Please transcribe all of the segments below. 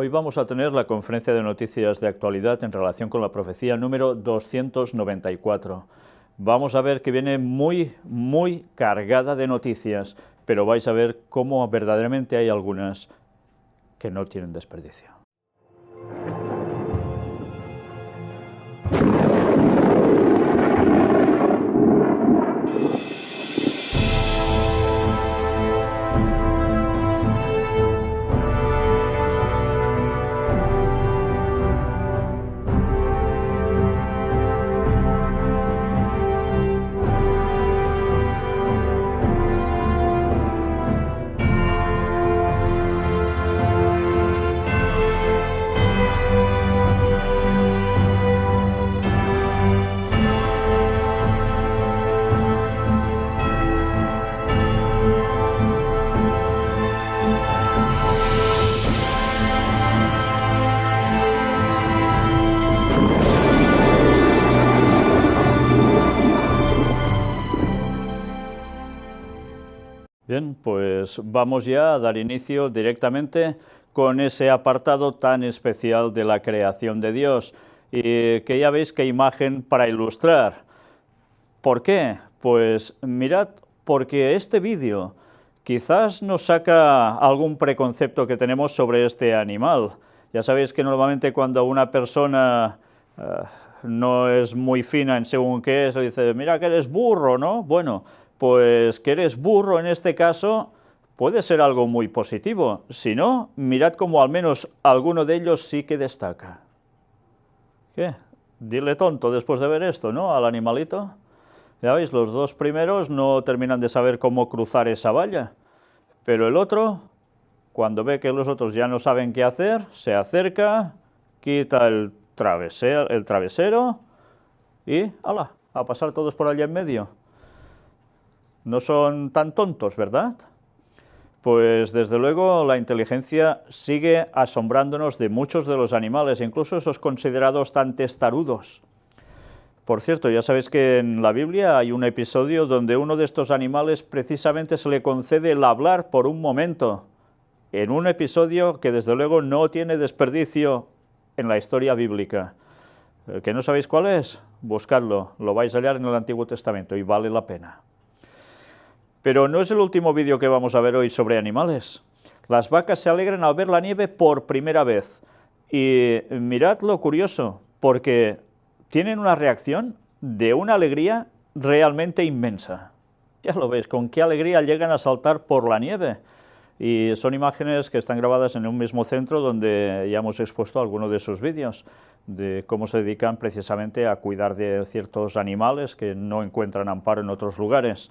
Hoy vamos a tener la conferencia de noticias de actualidad en relación con la profecía número 294. Vamos a ver que viene muy cargada de noticias, pero vais a ver cómo verdaderamente hay algunas que no tienen desperdicio. Bien, pues vamos ya a dar inicio directamente con ese apartado tan especial de la creación de Dios, y que ya veis qué imagen para ilustrar. ¿Por qué? Pues mirad, porque este vídeo quizás nos saca algún preconcepto que tenemos sobre este animal. Ya sabéis que normalmente cuando una persona no es muy fina en según qué es, dice, mira que eres burro, ¿no? Bueno, pues que eres burro en este caso puede ser algo muy positivo. Si no, mirad cómo al menos alguno de ellos sí que destaca. ¿Qué? Dile tonto después de ver esto, ¿no? Al animalito. Ya veis, los dos primeros no terminan de saber cómo cruzar esa valla, pero el otro, cuando ve que los otros ya no saben qué hacer, se acerca, quita el travesero y ¡hala!, a pasar todos por allá en medio. No son tan tontos, ¿verdad? Pues desde luego la inteligencia sigue asombrándonos de muchos de los animales, incluso esos considerados tan testarudos. Por cierto, ya sabéis que en la Biblia hay un episodio donde uno de estos animales precisamente se le concede el hablar por un momento, en un episodio que desde luego no tiene desperdicio en la historia bíblica. ¿Que no sabéis cuál es? Buscadlo, lo vais a hallar en el Antiguo Testamento y vale la pena. Pero no es el último vídeo que vamos a ver hoy sobre animales. Las vacas se alegran al ver la nieve por primera vez. Y mirad lo curioso, porque tienen una reacción de una alegría realmente inmensa. Ya lo veis, con qué alegría llegan a saltar por la nieve. Y son imágenes que están grabadas en un mismo centro donde ya hemos expuesto algunos de esos vídeos, de cómo se dedican precisamente a cuidar de ciertos animales que no encuentran amparo en otros lugares.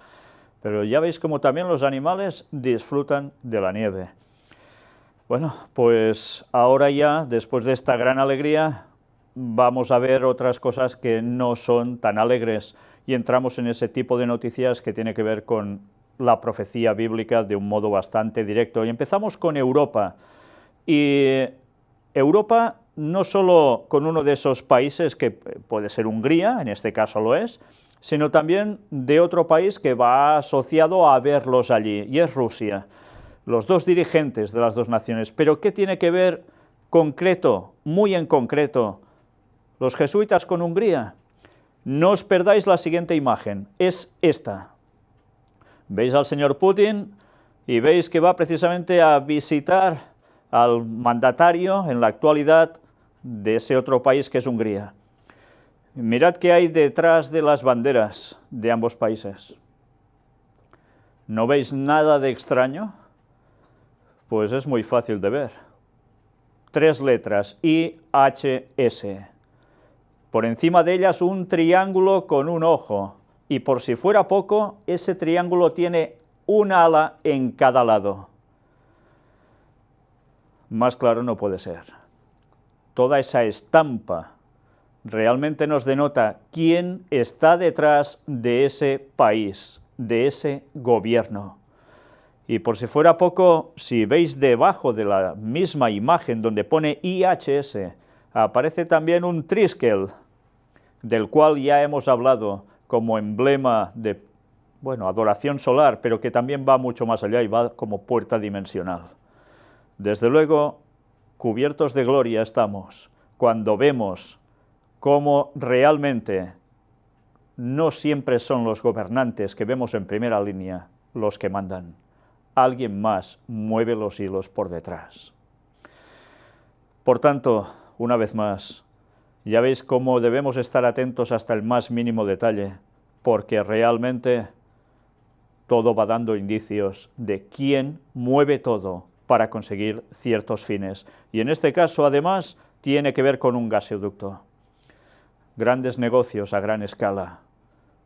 Pero ya veis como también los animales disfrutan de la nieve. Bueno, pues ahora ya, después de esta gran alegría, vamos a ver otras cosas que no son tan alegres y entramos en ese tipo de noticias que tiene que ver con la profecía bíblica de un modo bastante directo. Y empezamos con Europa. Y Europa no solo con uno de esos países que puede ser Hungría, en este caso lo es, sino también de otro país que va asociado a verlos allí, y es Rusia. Los dos dirigentes de las dos naciones. Pero ¿qué tiene que ver concreto, muy en concreto, los jesuitas con Hungría? No os perdáis la siguiente imagen, es esta. Veis al señor Putin y veis que va precisamente a visitar al mandatario en la actualidad de ese otro país que es Hungría. Mirad qué hay detrás de las banderas de ambos países. ¿No veis nada de extraño? Pues es muy fácil de ver. 3 letras, IHS. Por encima de ellas un triángulo con un ojo, y por si fuera poco, ese triángulo tiene un ala en cada lado. Más claro no puede ser. Toda esa estampa realmente nos denota quién está detrás de ese país, de ese gobierno. Y por si fuera poco, si veis debajo de la misma imagen donde pone IHS, aparece también un triskel, del cual ya hemos hablado como emblema de, bueno, adoración solar, pero que también va mucho más allá y va como puerta dimensional. Desde luego, cubiertos de gloria estamos cuando vemos cómo realmente no siempre son los gobernantes que vemos en primera línea los que mandan. Alguien más mueve los hilos por detrás. Por tanto, una vez más, ya veis cómo debemos estar atentos hasta el más mínimo detalle, porque realmente todo va dando indicios de quién mueve todo para conseguir ciertos fines. Y en este caso, además, tiene que ver con un gasoducto. Grandes negocios a gran escala.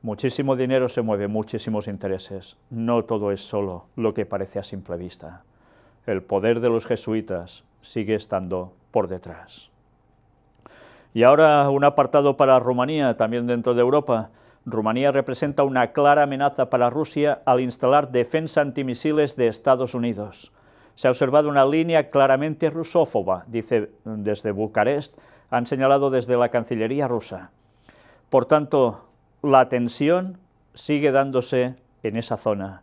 Muchísimo dinero se mueve, muchísimos intereses. No todo es solo lo que parece a simple vista. El poder de los jesuitas sigue estando por detrás. Y ahora un apartado para Rumanía, también dentro de Europa. Rumanía representa una clara amenaza para Rusia al instalar defensa antimisiles de Estados Unidos. Se ha observado una línea claramente rusófoba, dice desde Bucarest, han señalado desde la Cancillería rusa. Por tanto, la tensión sigue dándose en esa zona.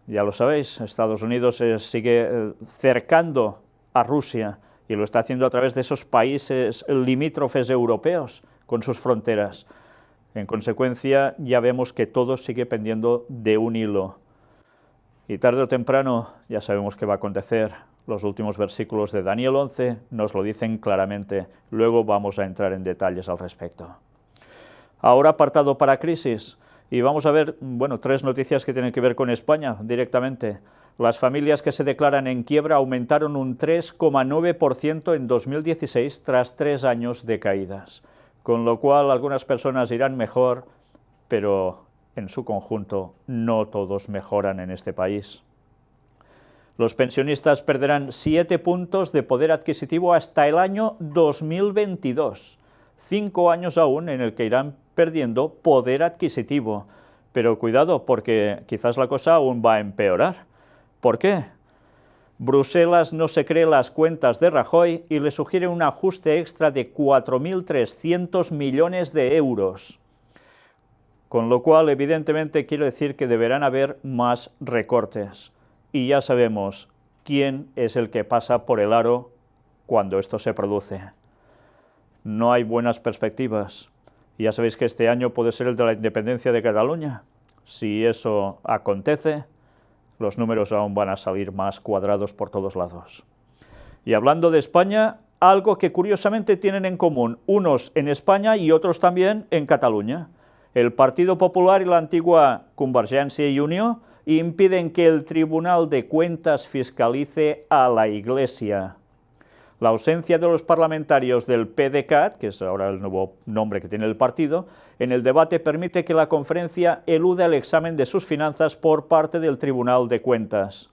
Ya lo sabéis, Estados Unidos sigue cercando a Rusia y lo está haciendo a través de esos países limítrofes europeos con sus fronteras. En consecuencia, ya vemos que todo sigue pendiendo de un hilo. Y tarde o temprano ya sabemos qué va a acontecer. Los últimos versículos de Daniel 11 nos lo dicen claramente. Luego vamos a entrar en detalles al respecto. Ahora apartado para crisis. Y vamos a ver, bueno, 3 noticias que tienen que ver con España directamente. Las familias que se declaran en quiebra aumentaron un 3,9% en 2016 tras 3 años de caídas. Con lo cual algunas personas irán mejor, pero en su conjunto no todos mejoran en este país. Los pensionistas perderán 7 puntos de poder adquisitivo hasta el año 2022. 5 años aún en el que irán perdiendo poder adquisitivo. Pero cuidado, porque quizás la cosa aún va a empeorar. ¿Por qué? Bruselas no se cree las cuentas de Rajoy y le sugiere un ajuste extra de 4.300 millones de euros. Con lo cual, evidentemente, quiero decir que deberán haber más recortes. Y ya sabemos quién es el que pasa por el aro cuando esto se produce. No hay buenas perspectivas. Ya sabéis que este año puede ser el de la independencia de Cataluña. Si eso acontece, los números aún van a salir más cuadrados por todos lados. Y hablando de España, algo que curiosamente tienen en común, unos en España y otros también en Cataluña. El Partido Popular y la antigua Convergència i Unió impiden que el Tribunal de Cuentas fiscalice a la Iglesia. La ausencia de los parlamentarios del PDeCAT, que es ahora el nuevo nombre que tiene el partido, en el debate permite que la conferencia elude el examen de sus finanzas por parte del Tribunal de Cuentas.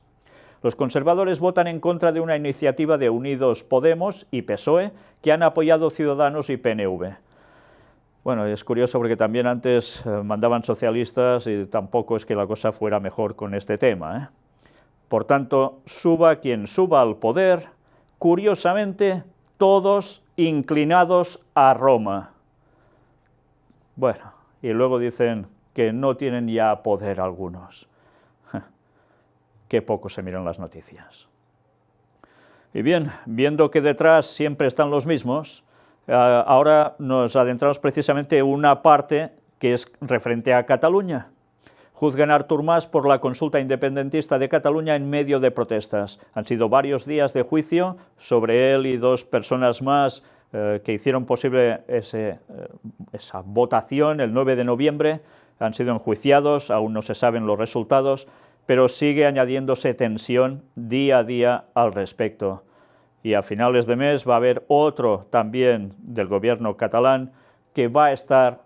Los conservadores votan en contra de una iniciativa de Unidos Podemos y PSOE que han apoyado Ciudadanos y PNV. Bueno, es curioso porque también antes mandaban socialistas y tampoco es que la cosa fuera mejor con este tema, Por tanto, suba quien suba al poder, curiosamente, todos inclinados a Roma. Bueno, y luego dicen que no tienen ya poder algunos. Qué poco se miran las noticias. Y bien, viendo que detrás siempre están los mismos, ahora nos adentramos precisamente en una parte que es referente a Cataluña. Juzgan a Artur Mas por la consulta independentista de Cataluña en medio de protestas. Han sido varios días de juicio sobre él y 2 personas más que hicieron posible esa votación el 9 de noviembre. Han sido enjuiciados, aún no se saben los resultados, pero sigue añadiéndose tensión día a día al respecto. Y a finales de mes va a haber otro también del gobierno catalán que va a estar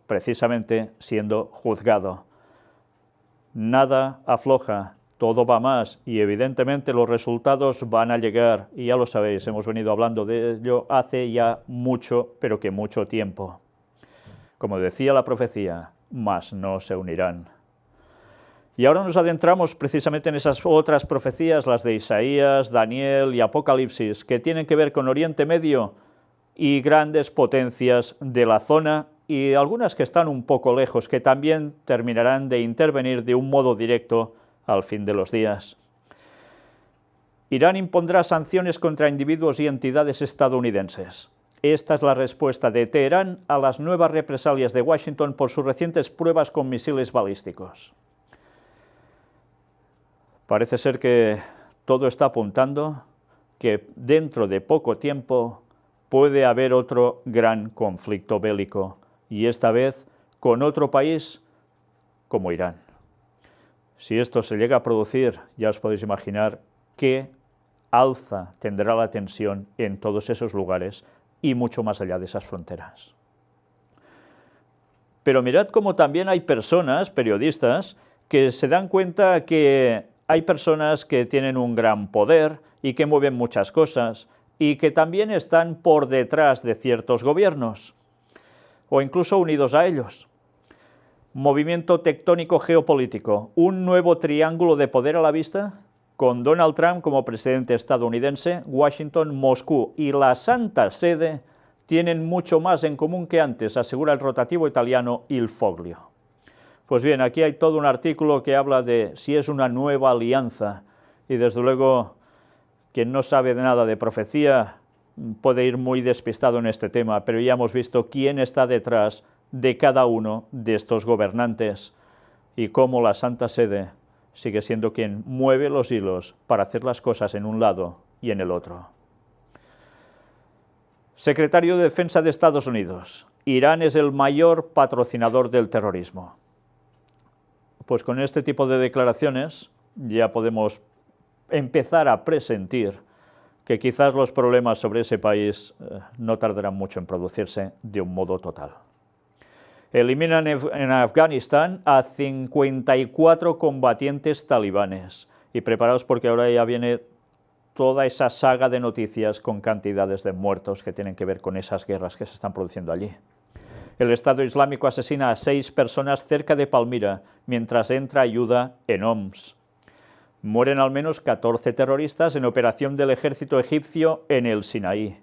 precisamente siendo juzgado. Nada afloja, todo va más y evidentemente los resultados van a llegar y ya lo sabéis, hemos venido hablando de ello hace ya mucho, pero que mucho tiempo. Como decía la profecía, mas no se unirán. Y ahora nos adentramos precisamente en esas otras profecías, las de Isaías, Daniel y Apocalipsis, que tienen que ver con Oriente Medio y grandes potencias de la zona y algunas que están un poco lejos, que también terminarán de intervenir de un modo directo al fin de los días. Irán impondrá sanciones contra individuos y entidades estadounidenses. Esta es la respuesta de Teherán a las nuevas represalias de Washington por sus recientes pruebas con misiles balísticos. Parece ser que todo está apuntando que dentro de poco tiempo puede haber otro gran conflicto bélico, y esta vez con otro país como Irán. Si esto se llega a producir, ya os podéis imaginar qué alza tendrá la tensión en todos esos lugares y mucho más allá de esas fronteras. Pero mirad cómo también hay personas, periodistas, que se dan cuenta que hay personas que tienen un gran poder y que mueven muchas cosas y que también están por detrás de ciertos gobiernos o incluso unidos a ellos. Movimiento tectónico geopolítico, un nuevo triángulo de poder a la vista, con Donald Trump como presidente estadounidense, Washington, Moscú y la Santa Sede tienen mucho más en común que antes, asegura el rotativo italiano Il Foglio. Pues bien, aquí hay todo un artículo que habla de si es una nueva alianza, y desde luego quien no sabe nada de profecía puede ir muy despistado en este tema, pero ya hemos visto quién está detrás de cada uno de estos gobernantes y cómo la Santa Sede sigue siendo quien mueve los hilos para hacer las cosas en un lado y en el otro. Secretario de Defensa de Estados Unidos. Irán es el mayor patrocinador del terrorismo. Pues con este tipo de declaraciones ya podemos empezar a presentir que quizás los problemas sobre ese país no tardarán mucho en producirse de un modo total. Eliminan en Afganistán a 54 combatientes talibanes. Y preparaos porque ahora ya viene toda esa saga de noticias con cantidades de muertos que tienen que ver con esas guerras que se están produciendo allí. El Estado Islámico asesina a 6 personas cerca de Palmira, mientras entra ayuda en Homs. Mueren al menos 14 terroristas en operación del ejército egipcio en el Sinaí.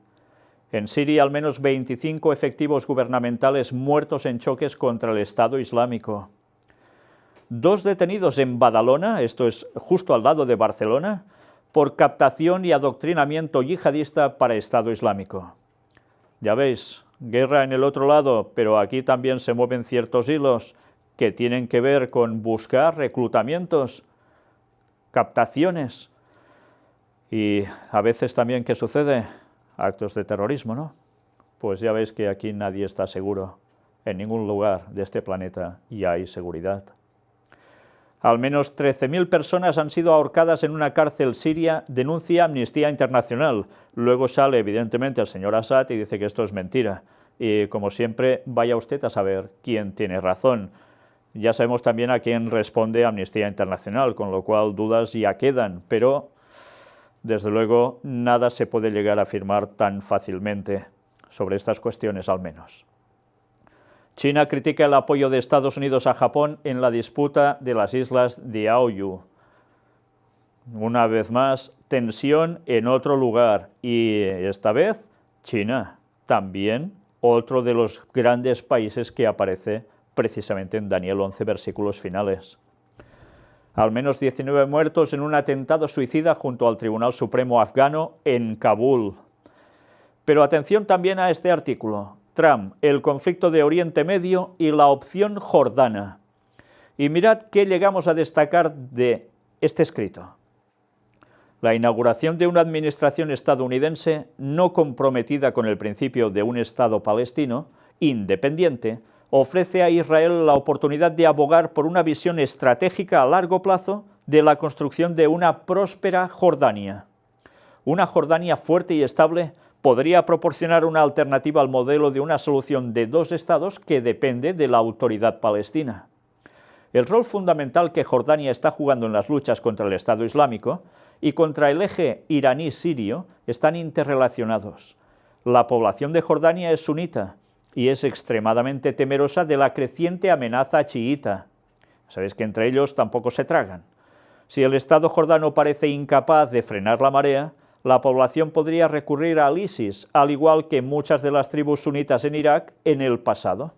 En Siria, al menos 25 efectivos gubernamentales muertos en choques contra el Estado Islámico. 2 detenidos en Badalona, esto es justo al lado de Barcelona, por captación y adoctrinamiento yihadista para Estado Islámico. Ya veis, guerra en el otro lado, pero aquí también se mueven ciertos hilos que tienen que ver con buscar reclutamientos, captaciones y a veces también, ¿qué sucede? Actos de terrorismo, ¿no? Pues ya veis que aquí nadie está seguro. En ningún lugar de este planeta ya hay seguridad. Al menos 13.000 personas han sido ahorcadas en una cárcel siria, denuncia Amnistía Internacional. Luego sale, evidentemente, el señor Assad y dice que esto es mentira. Y, como siempre, vaya usted a saber quién tiene razón. Ya sabemos también a quién responde Amnistía Internacional, con lo cual dudas ya quedan, pero desde luego nada se puede llegar a afirmar tan fácilmente sobre estas cuestiones al menos. China critica el apoyo de Estados Unidos a Japón en la disputa de las islas Diaoyu. Una vez más, tensión en otro lugar y esta vez China, también otro de los grandes países que aparece precisamente en Daniel 11, versículos finales. Al menos 19 muertos en un atentado suicida junto al Tribunal Supremo afgano en Kabul. Pero atención también a este artículo. Trump, el conflicto de Oriente Medio y la opción jordana. Y mirad qué llegamos a destacar de este escrito. La inauguración de una administración estadounidense no comprometida con el principio de un Estado palestino, independiente, ofrece a Israel la oportunidad de abogar por una visión estratégica a largo plazo de la construcción de una próspera Jordania. Una Jordania fuerte y estable podría proporcionar una alternativa al modelo de una solución de 2 estados que depende de la autoridad palestina. El rol fundamental que Jordania está jugando en las luchas contra el Estado Islámico y contra el eje iraní-sirio están interrelacionados. La población de Jordania es sunita y es extremadamente temerosa de la creciente amenaza chiita. Sabéis que entre ellos tampoco se tragan. Si el Estado jordano parece incapaz de frenar la marea, la población podría recurrir al ISIS, al igual que muchas de las tribus sunitas en Irak en el pasado.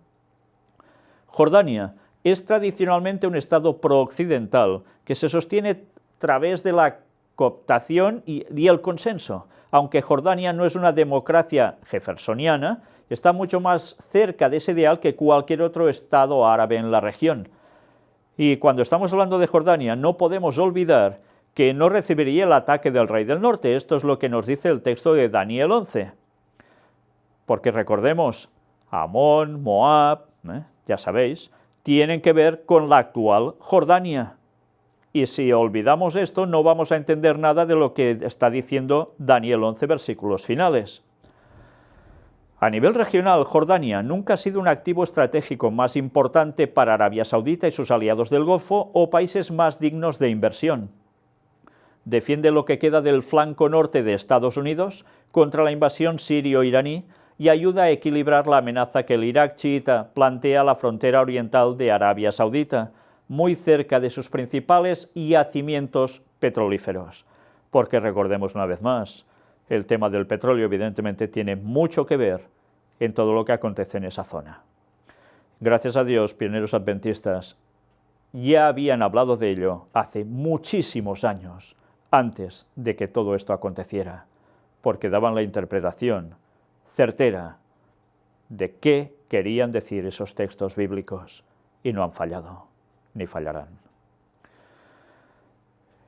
Jordania es tradicionalmente un Estado prooccidental que se sostiene a través de la cooptación y el consenso. Aunque Jordania no es una democracia jeffersoniana, está mucho más cerca de ese ideal que cualquier otro estado árabe en la región. Y cuando estamos hablando de Jordania, no podemos olvidar que no recibiría el ataque del rey del norte. Esto es lo que nos dice el texto de Daniel 11. Porque recordemos, Amón, Moab, ya sabéis, tienen que ver con la actual Jordania. Y si olvidamos esto, no vamos a entender nada de lo que está diciendo Daniel 11, versículos finales. A nivel regional, Jordania nunca ha sido un activo estratégico más importante para Arabia Saudita y sus aliados del Golfo o países más dignos de inversión. Defiende lo que queda del flanco norte de Estados Unidos contra la invasión sirio-iraní y ayuda a equilibrar la amenaza que el Irak chiita plantea a la frontera oriental de Arabia Saudita, muy cerca de sus principales yacimientos petrolíferos. Porque recordemos una vez más, el tema del petróleo evidentemente tiene mucho que ver en todo lo que acontece en esa zona. Gracias a Dios, pioneros adventistas ya habían hablado de ello hace muchísimos años, antes de que todo esto aconteciera, porque daban la interpretación certera de qué querían decir esos textos bíblicos, y no han fallado, ni fallarán.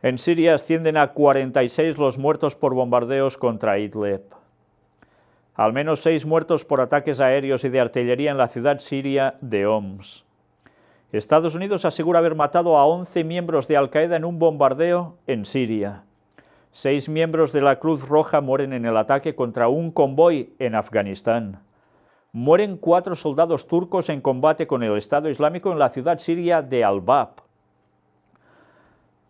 En Siria ascienden a 46 los muertos por bombardeos contra Idlib. Al menos 6 muertos por ataques aéreos y de artillería en la ciudad siria de Homs. Estados Unidos asegura haber matado a 11 miembros de Al-Qaeda en un bombardeo en Siria. 6 miembros de la Cruz Roja mueren en el ataque contra un convoy en Afganistán. Mueren 4 soldados turcos en combate con el Estado Islámico en la ciudad siria de Al-Bab.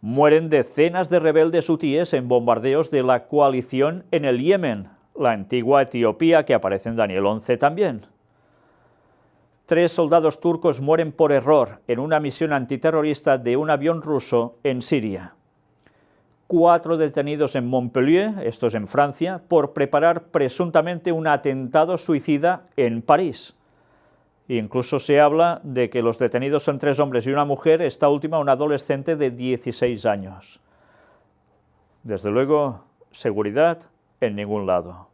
Mueren decenas de rebeldes hutíes en bombardeos de la coalición en el Yemen, la antigua Etiopía que aparece en Daniel 11 también. 3 soldados turcos mueren por error en una misión antiterrorista de un avión ruso en Siria. 4 detenidos en Montpellier, esto es en Francia, por preparar presuntamente un atentado suicida en París. Incluso se habla de que los detenidos son 3 hombres y una mujer, esta última una adolescente de 16 años. Desde luego, seguridad en ningún lado.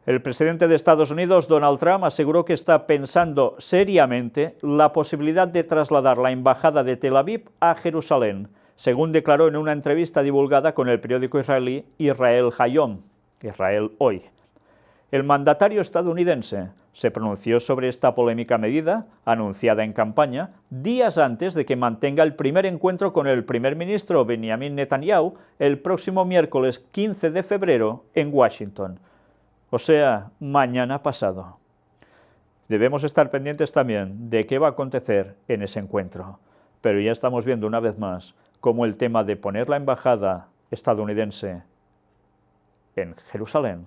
El presidente de Estados Unidos, Donald Trump, aseguró que está pensando seriamente la posibilidad de trasladar la embajada de Tel Aviv a Jerusalén, según declaró en una entrevista divulgada con el periódico israelí Israel Hayom, Israel Hoy. El mandatario estadounidense se pronunció sobre esta polémica medida, anunciada en campaña, días antes de que mantenga el primer encuentro con el primer ministro Benjamin Netanyahu el próximo miércoles 15 de febrero en Washington, o sea, mañana pasado. Debemos estar pendientes también de qué va a acontecer en ese encuentro, pero ya estamos viendo una vez más cómo el tema de poner la embajada estadounidense en Jerusalén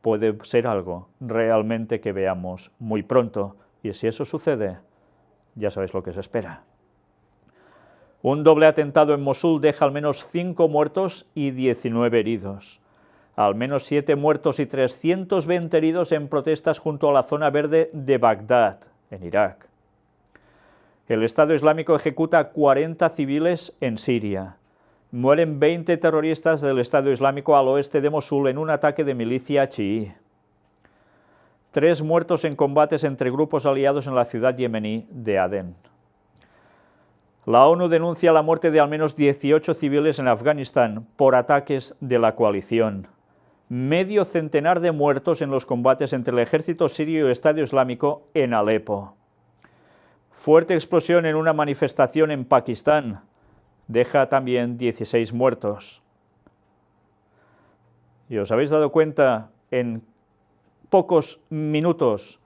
puede ser algo realmente que veamos muy pronto, y si eso sucede, ya sabéis lo que se espera. Un doble atentado en Mosul deja al menos 5 muertos y 19 heridos. Al menos 7 muertos y 320 heridos en protestas junto a la zona verde de Bagdad, en Irak. El Estado Islámico ejecuta a 40 civiles en Siria. Mueren 20 terroristas del Estado Islámico al oeste de Mosul en un ataque de milicia chií. 3 muertos en combates entre grupos aliados en la ciudad yemení de Adén. La ONU denuncia la muerte de al menos 18 civiles en Afganistán por ataques de la coalición. Medio centenar de muertos en los combates entre el ejército sirio y el Estado Islámico en Alepo. Fuerte explosión en una manifestación en Pakistán. Deja también 16 muertos. ¿Y os habéis dado cuenta en pocos minutos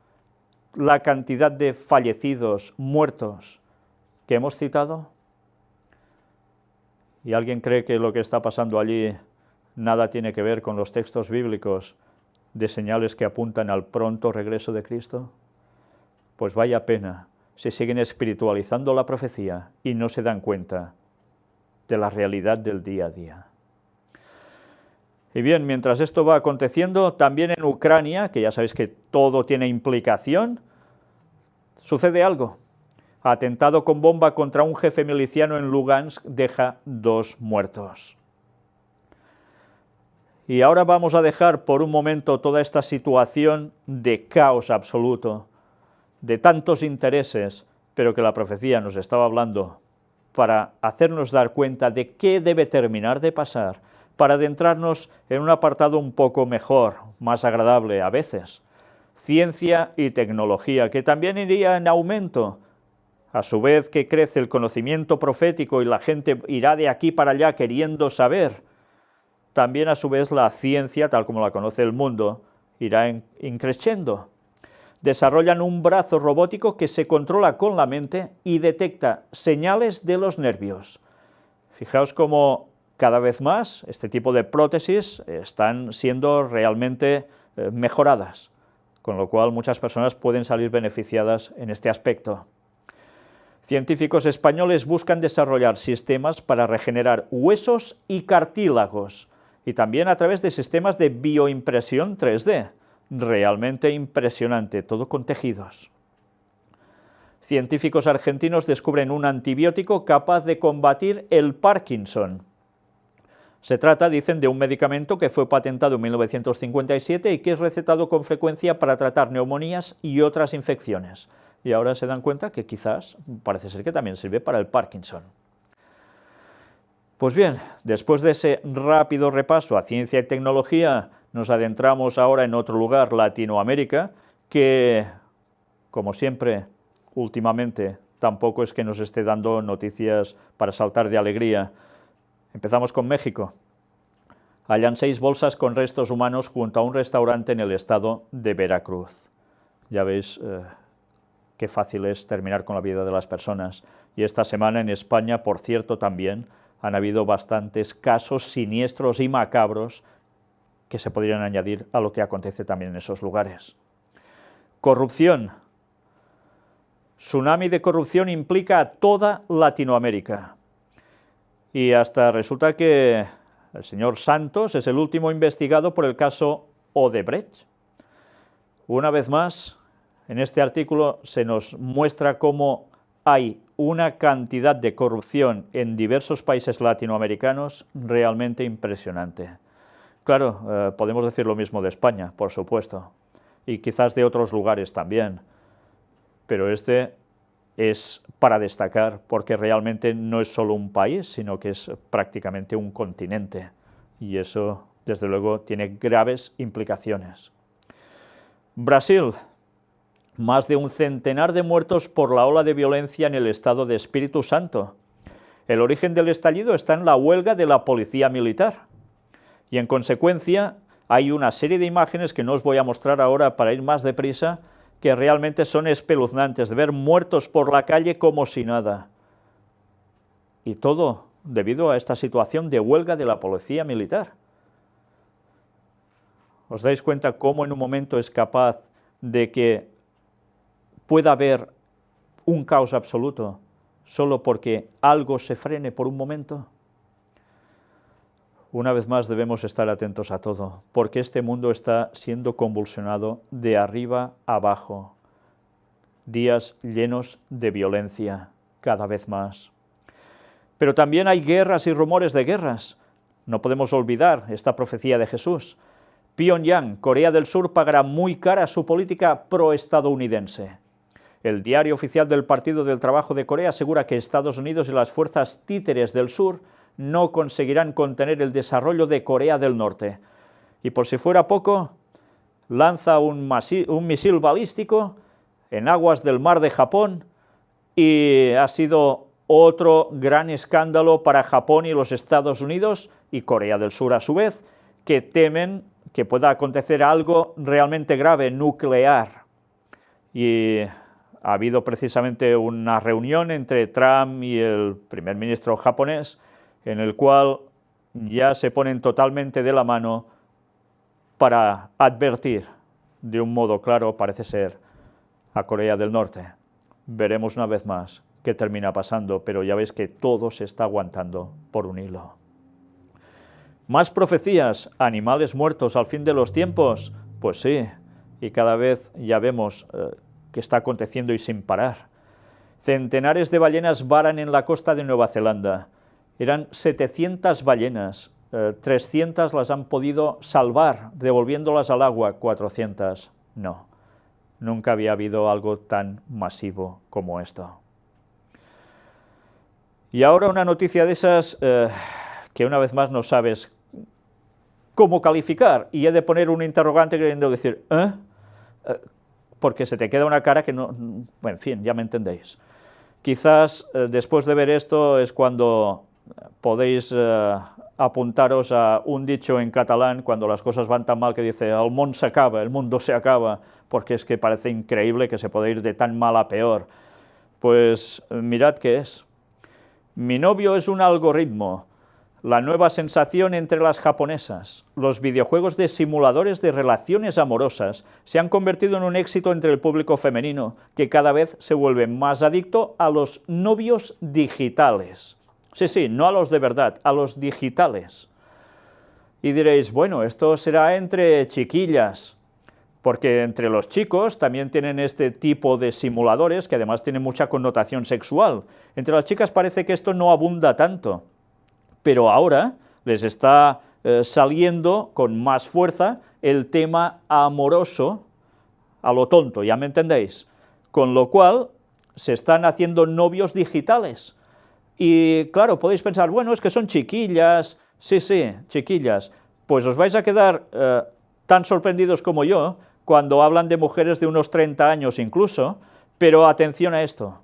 la cantidad de fallecidos, muertos que hemos citado? ¿Y alguien cree que lo que está pasando allí nada tiene que ver con los textos bíblicos de señales que apuntan al pronto regreso de Cristo? Pues vaya pena si siguen espiritualizando la profecía y no se dan cuenta de la realidad del día a día. Y bien, mientras esto va aconteciendo, también en Ucrania, que ya sabéis que todo tiene implicación, sucede algo. Atentado con bomba contra un jefe miliciano en Lugansk deja 2 muertos. Y ahora vamos a dejar por un momento toda esta situación de caos absoluto, de tantos intereses, pero que la profecía nos estaba hablando, para hacernos dar cuenta de qué debe terminar de pasar, para adentrarnos en un apartado un poco mejor, más agradable a veces. Ciencia y tecnología, que también iría en aumento. A su vez que crece el conocimiento profético y la gente irá de aquí para allá queriendo saber, también a su vez la ciencia, tal como la conoce el mundo, irá increciendo. Desarrollan un brazo robótico que se controla con la mente y detecta señales de los nervios. Fijaos cómo cada vez más este tipo de prótesis están siendo realmente mejoradas, con lo cual muchas personas pueden salir beneficiadas en este aspecto. Científicos españoles buscan desarrollar sistemas para regenerar huesos y cartílagos, y también a través de sistemas de bioimpresión 3D. Realmente impresionante, todo con tejidos. Científicos argentinos descubren un antibiótico capaz de combatir el Parkinson. Se trata, dicen, de un medicamento que fue patentado en 1957 y que es recetado con frecuencia para tratar neumonías y otras infecciones. Y ahora se dan cuenta que quizás parece ser que también sirve para el Parkinson. Pues bien, después de ese rápido repaso a ciencia y tecnología, nos adentramos ahora en otro lugar, Latinoamérica, que, como siempre, últimamente, tampoco es que nos esté dando noticias para saltar de alegría. Empezamos con México. Hallan 6 bolsas con restos humanos junto a un restaurante en el estado de Veracruz. Ya veis qué fácil es terminar con la vida de las personas. Y esta semana en España, por cierto, también han habido bastantes casos siniestros y macabros que se podrían añadir a lo que acontece también en esos lugares. Corrupción. Tsunami de corrupción implica a toda Latinoamérica. Y hasta resulta que el señor Santos es el último investigado por el caso Odebrecht. Una vez más, en este artículo se nos muestra cómo hay una cantidad de corrupción en diversos países latinoamericanos realmente impresionante. Claro, podemos decir lo mismo de España, por supuesto, y quizás de otros lugares también, pero este es para destacar porque realmente no es solo un país, sino que es prácticamente un continente, y eso, desde luego, tiene graves implicaciones. Brasil. Más de un centenar de muertos por la ola de violencia en el estado de Espíritu Santo. El origen del estallido está en la huelga de la policía militar. Y en consecuencia hay una serie de imágenes que no os voy a mostrar ahora para ir más deprisa, que realmente son espeluznantes, de ver muertos por la calle como si nada. Y todo debido a esta situación de huelga de la policía militar. ¿Os dais cuenta cómo en un momento es capaz de que pueda haber un caos absoluto solo porque algo se frene por un momento? Una vez más debemos estar atentos a todo, porque este mundo está siendo convulsionado de arriba a abajo. Días llenos de violencia, cada vez más. Pero también hay guerras y rumores de guerras. No podemos olvidar esta profecía de Jesús. Pyongyang, Corea del Sur, pagará muy cara su política proestadounidense. El diario oficial del Partido del Trabajo de Corea asegura que Estados Unidos y las fuerzas títeres del sur no conseguirán contener el desarrollo de Corea del Norte. Y por si fuera poco, lanza un misil balístico en aguas del mar de Japón y ha sido otro gran escándalo para Japón y los Estados Unidos y Corea del Sur a su vez, que temen que pueda acontecer algo realmente grave, nuclear. Y ha habido precisamente una reunión entre Trump y el primer ministro japonés, en el cual ya se ponen totalmente de la mano para advertir de un modo claro, parece ser, a Corea del Norte. Veremos una vez más qué termina pasando, pero ya veis que todo se está aguantando por un hilo. ¿Más profecías? ¿Animales muertos al fin de los tiempos? Pues sí, y cada vez ya vemos que está aconteciendo y sin parar. Centenares de ballenas varan en la costa de Nueva Zelanda. Eran 700 ballenas, 300 las han podido salvar, devolviéndolas al agua, 400 no. Nunca había habido algo tan masivo como esto. Y ahora una noticia de esas que una vez más no sabes cómo calificar, y he de poner un interrogante queriendo decir, porque se te queda una cara que no... En fin, ya me entendéis. Quizás después de ver esto es cuando podéis apuntaros a un dicho en catalán cuando las cosas van tan mal que dice el món s'acaba, el mundo se acaba, porque es que parece increíble que se pueda ir de tan mal a peor. Pues mirad qué es. Mi novio es un algoritmo, la nueva sensación entre las japonesas. Los videojuegos de simuladores de relaciones amorosas se han convertido en un éxito entre el público femenino, que cada vez se vuelve más adicto a los novios digitales. Sí, no a los de verdad, a los digitales. Y diréis, bueno, esto será entre chiquillas, porque entre los chicos también tienen este tipo de simuladores que además tienen mucha connotación sexual. Entre las chicas parece que esto no abunda tanto, pero ahora les está saliendo con más fuerza el tema amoroso a lo tonto, ¿ya me entendéis? Con lo cual se están haciendo novios digitales. Y claro, podéis pensar, bueno, es que son chiquillas, sí, chiquillas, pues os vais a quedar tan sorprendidos como yo cuando hablan de mujeres de unos 30 años incluso, pero atención a esto.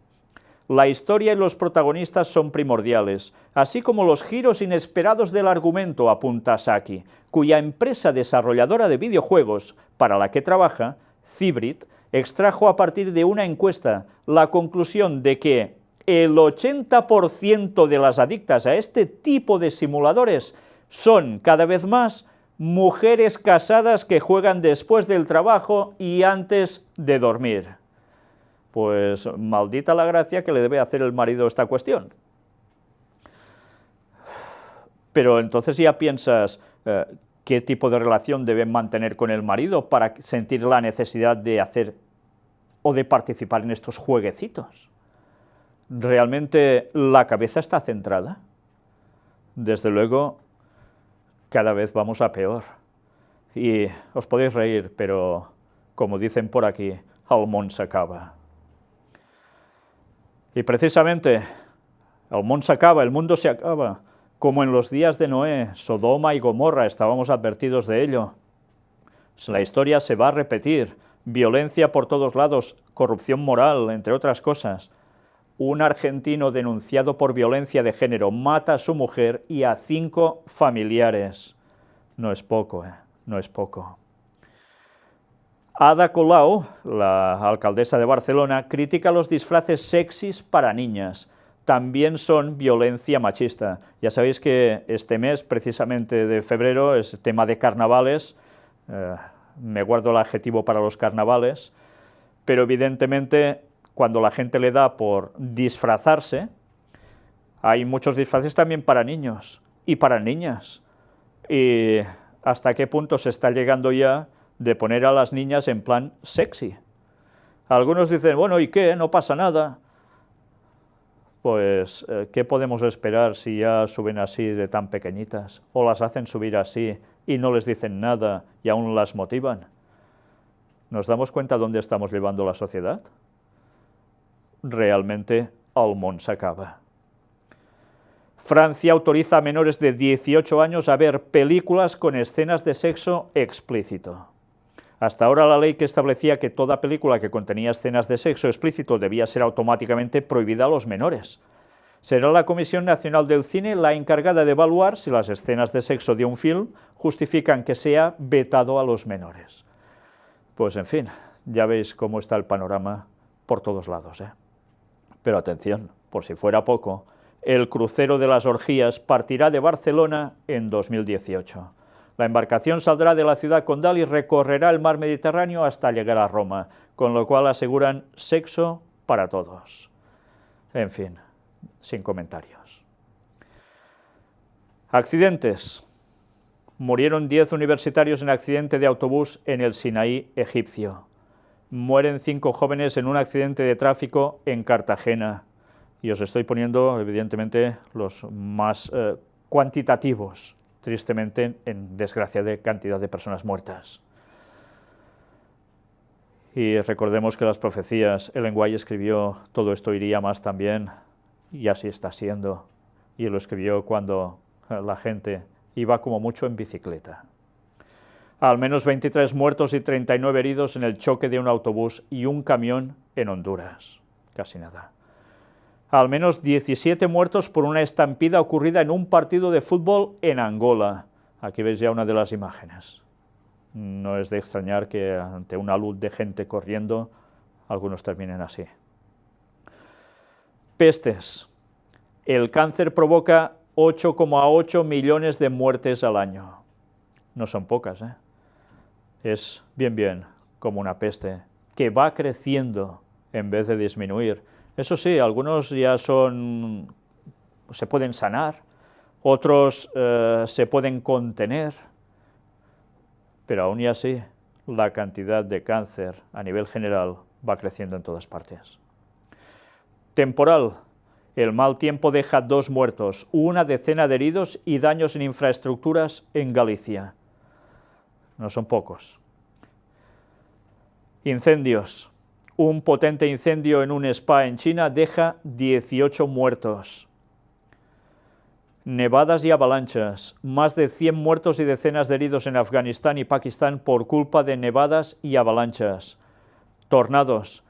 La historia y los protagonistas son primordiales, así como los giros inesperados del argumento, apunta Saki, cuya empresa desarrolladora de videojuegos, para la que trabaja, Cybrid, extrajo a partir de una encuesta la conclusión de que el 80% de las adictas a este tipo de simuladores son, cada vez más, mujeres casadas que juegan después del trabajo y antes de dormir. Pues maldita la gracia que le debe hacer el marido esta cuestión. Pero entonces ya piensas qué tipo de relación deben mantener con el marido para sentir la necesidad de hacer o de participar en estos jueguecitos. ¿Realmente la cabeza está centrada? Desde luego, cada vez vamos a peor. Y os podéis reír, pero, como dicen por aquí, el món s'acaba. Y precisamente, el món s'acaba, el mundo se acaba, como en los días de Noé, Sodoma y Gomorra, estábamos advertidos de ello. La historia se va a repetir, violencia por todos lados, corrupción moral, entre otras cosas. Un argentino denunciado por violencia de género mata a su mujer y a 5 familiares. No es poco, no es poco. Ada Colau, la alcaldesa de Barcelona, critica los disfraces sexys para niñas. También son violencia machista. Ya sabéis que este mes, precisamente de febrero, es tema de carnavales. Me guardo el adjetivo para los carnavales, pero evidentemente cuando la gente le da por disfrazarse, hay muchos disfraces también para niños y para niñas. Y hasta qué punto se está llegando ya de poner a las niñas en plan sexy. Algunos dicen, bueno, ¿y qué? No pasa nada. Pues, ¿qué podemos esperar si ya suben así de tan pequeñitas? O las hacen subir así y no les dicen nada y aún las motivan. ¿Nos damos cuenta dónde estamos llevando la sociedad? Realmente el món s'acaba. Francia autoriza a menores de 18 años a ver películas con escenas de sexo explícito. Hasta ahora la ley que establecía que toda película que contenía escenas de sexo explícito debía ser automáticamente prohibida a los menores. Será la Comisión Nacional del Cine la encargada de evaluar si las escenas de sexo de un film justifican que sea vetado a los menores. Pues en fin, ya veis cómo está el panorama por todos lados, Pero atención, por si fuera poco, el crucero de las orgías partirá de Barcelona en 2018. La embarcación saldrá de la ciudad condal y recorrerá el mar Mediterráneo hasta llegar a Roma, con lo cual aseguran sexo para todos. En fin, sin comentarios. Accidentes. Murieron 10 universitarios en accidente de autobús en el Sinaí egipcio. Mueren 5 jóvenes en un accidente de tráfico en Cartagena. Y os estoy poniendo, evidentemente, los más cuantitativos, tristemente, en desgracia de cantidad de personas muertas. Y recordemos que las profecías, Ellen White escribió, todo esto iría más también, y así está siendo. Y lo escribió cuando la gente iba como mucho en bicicleta. Al menos 23 muertos y 39 heridos en el choque de un autobús y un camión en Honduras. Casi nada. Al menos 17 muertos por una estampida ocurrida en un partido de fútbol en Angola. Aquí veis ya una de las imágenes. No es de extrañar que ante una luz de gente corriendo, algunos terminen así. Pestes. El cáncer provoca 8,8 millones de muertes al año. No son pocas, ¿eh? Es bien como una peste, que va creciendo en vez de disminuir. Eso sí, algunos ya se pueden sanar, otros se pueden contener, pero aún y así la cantidad de cáncer a nivel general va creciendo en todas partes. Temporal. El mal tiempo deja 2 muertos, una decena de heridos y daños en infraestructuras en Galicia. No son pocos. Incendios. Un potente incendio en un spa en China deja 18 muertos. Nevadas y avalanchas. Más de 100 muertos y decenas de heridos en Afganistán y Pakistán por culpa de nevadas y avalanchas. Tornados.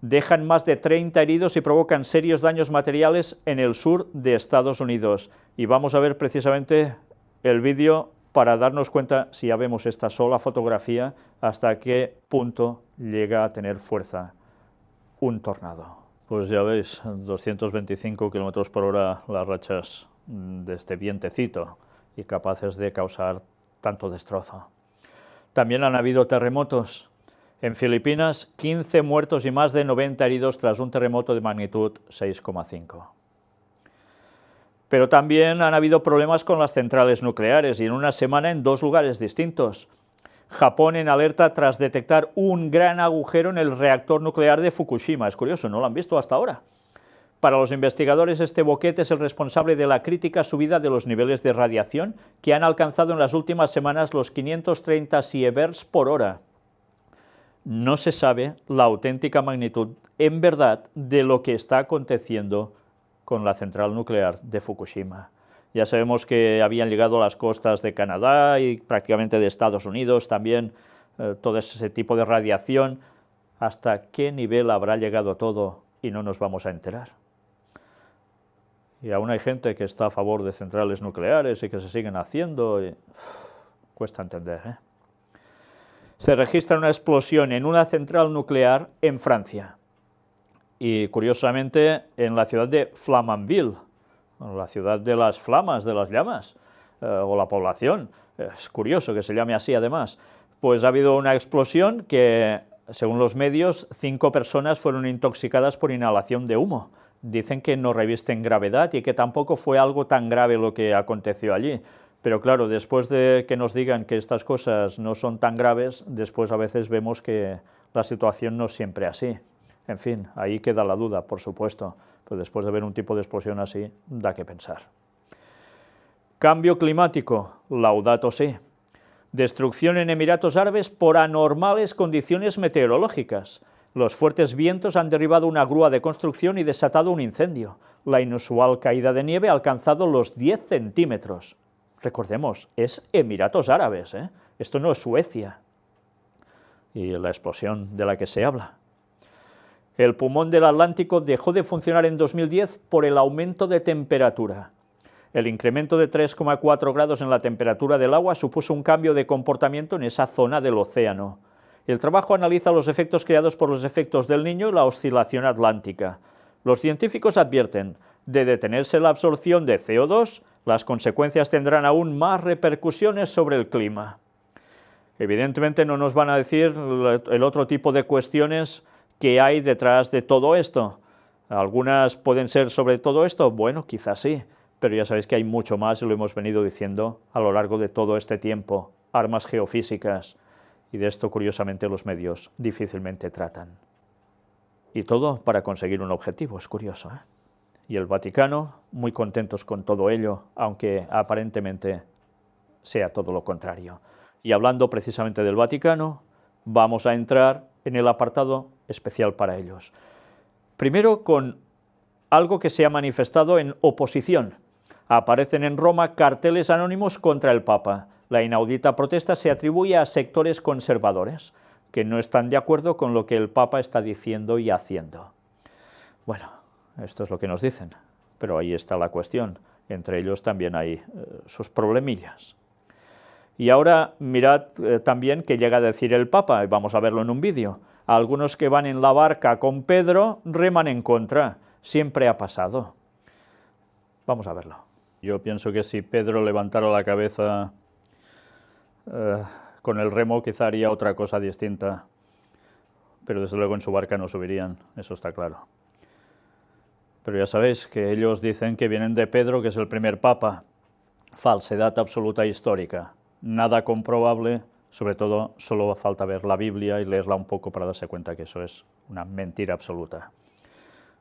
Dejan más de 30 heridos y provocan serios daños materiales en el sur de Estados Unidos. Y vamos a ver precisamente el vídeo para darnos cuenta, si ya vemos esta sola fotografía, hasta qué punto llega a tener fuerza un tornado. Pues ya veis, 225 km por hora las rachas de este vientecito y capaces de causar tanto destrozo. También han habido terremotos. En Filipinas, 15 muertos y más de 90 heridos tras un terremoto de magnitud 6,5. Pero también han habido problemas con las centrales nucleares y en una semana en 2 lugares distintos. Japón en alerta tras detectar un gran agujero en el reactor nuclear de Fukushima. Es curioso, no lo han visto hasta ahora. Para los investigadores, este boquete es el responsable de la crítica subida de los niveles de radiación que han alcanzado en las últimas semanas los 530 sieverts por hora. No se sabe la auténtica magnitud, en verdad, de lo que está aconteciendo con la central nuclear de Fukushima. Ya sabemos que habían llegado a las costas de Canadá y prácticamente de Estados Unidos también todo ese tipo de radiación. ¿Hasta qué nivel habrá llegado todo y no nos vamos a enterar? Y aún hay gente que está a favor de centrales nucleares y que se siguen haciendo. Cuesta entender, ¿eh? Se registra una explosión en una central nuclear en Francia. Y curiosamente en la ciudad de Flamanville, la ciudad de las flamas, de las llamas, o la población. Es curioso que se llame así además. Pues ha habido una explosión que, según los medios, 5 personas fueron intoxicadas por inhalación de humo. Dicen que no revisten gravedad y que tampoco fue algo tan grave lo que aconteció allí. Pero claro, después de que nos digan que estas cosas no son tan graves, después a veces vemos que la situación no es siempre así. En fin, ahí queda la duda, por supuesto, pero después de ver un tipo de explosión así, da que pensar. Cambio climático, Laudato Si. Destrucción en Emiratos Árabes por anormales condiciones meteorológicas. Los fuertes vientos han derribado una grúa de construcción y desatado un incendio. La inusual caída de nieve ha alcanzado los 10 centímetros. Recordemos, es Emiratos Árabes, ¿eh? Esto no es Suecia. Y la explosión de la que se habla. El pulmón del Atlántico dejó de funcionar en 2010 por el aumento de temperatura. El incremento de 3,4 grados en la temperatura del agua supuso un cambio de comportamiento en esa zona del océano. El trabajo analiza los efectos creados por los efectos del Niño y la oscilación atlántica. Los científicos advierten, de detenerse la absorción de CO2, las consecuencias tendrán aún más repercusiones sobre el clima. Evidentemente no nos van a decir el otro tipo de cuestiones que hay detrás de todo esto. Algunas pueden ser sobre todo esto, bueno, quizás sí, pero ya sabéis que hay mucho más y lo hemos venido diciendo a lo largo de todo este tiempo. Armas geofísicas Y de esto, curiosamente, los medios difícilmente tratan. Y todo para conseguir un objetivo, es curioso, ¿eh? Y el Vaticano, muy contentos con todo ello, aunque aparentemente sea todo lo contrario. Y hablando precisamente del Vaticano, vamos a entrar en el apartado especial para ellos. Primero con algo que se ha manifestado en oposición. Aparecen en Roma carteles anónimos contra el Papa. La inaudita protesta se atribuye a sectores conservadores, que no están de acuerdo con lo que el Papa está diciendo y haciendo. Bueno, esto es lo que nos dicen, pero ahí está la cuestión. Entre ellos también hay sus problemillas. Y ahora mirad también qué llega a decir el Papa, y vamos a verlo en un vídeo. Algunos que van en la barca con Pedro reman en contra. Siempre ha pasado. Vamos a verlo. Yo pienso que si Pedro levantara la cabeza con el remo, quizá haría otra cosa distinta. Pero desde luego en su barca no subirían, eso está claro. Pero ya sabéis que ellos dicen que vienen de Pedro, que es el primer papa. Falsedad absoluta histórica. Nada comprobable, sobre todo solo falta ver la Biblia y leerla un poco para darse cuenta que eso es una mentira absoluta.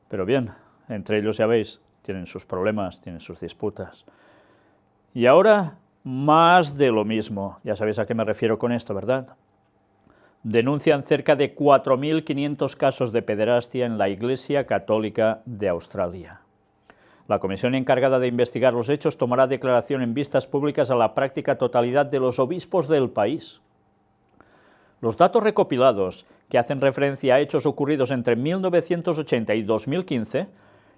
Pero bien, entre ellos ya veis, tienen sus problemas, tienen sus disputas. Y ahora, más de lo mismo. Ya sabéis a qué me refiero con esto, ¿verdad? Denuncian cerca de 4.500 casos de pederastia en la Iglesia Católica de Australia. La comisión encargada de investigar los hechos tomará declaración en vistas públicas a la práctica totalidad de los obispos del país. Los datos recopilados, que hacen referencia a hechos ocurridos entre 1980 y 2015,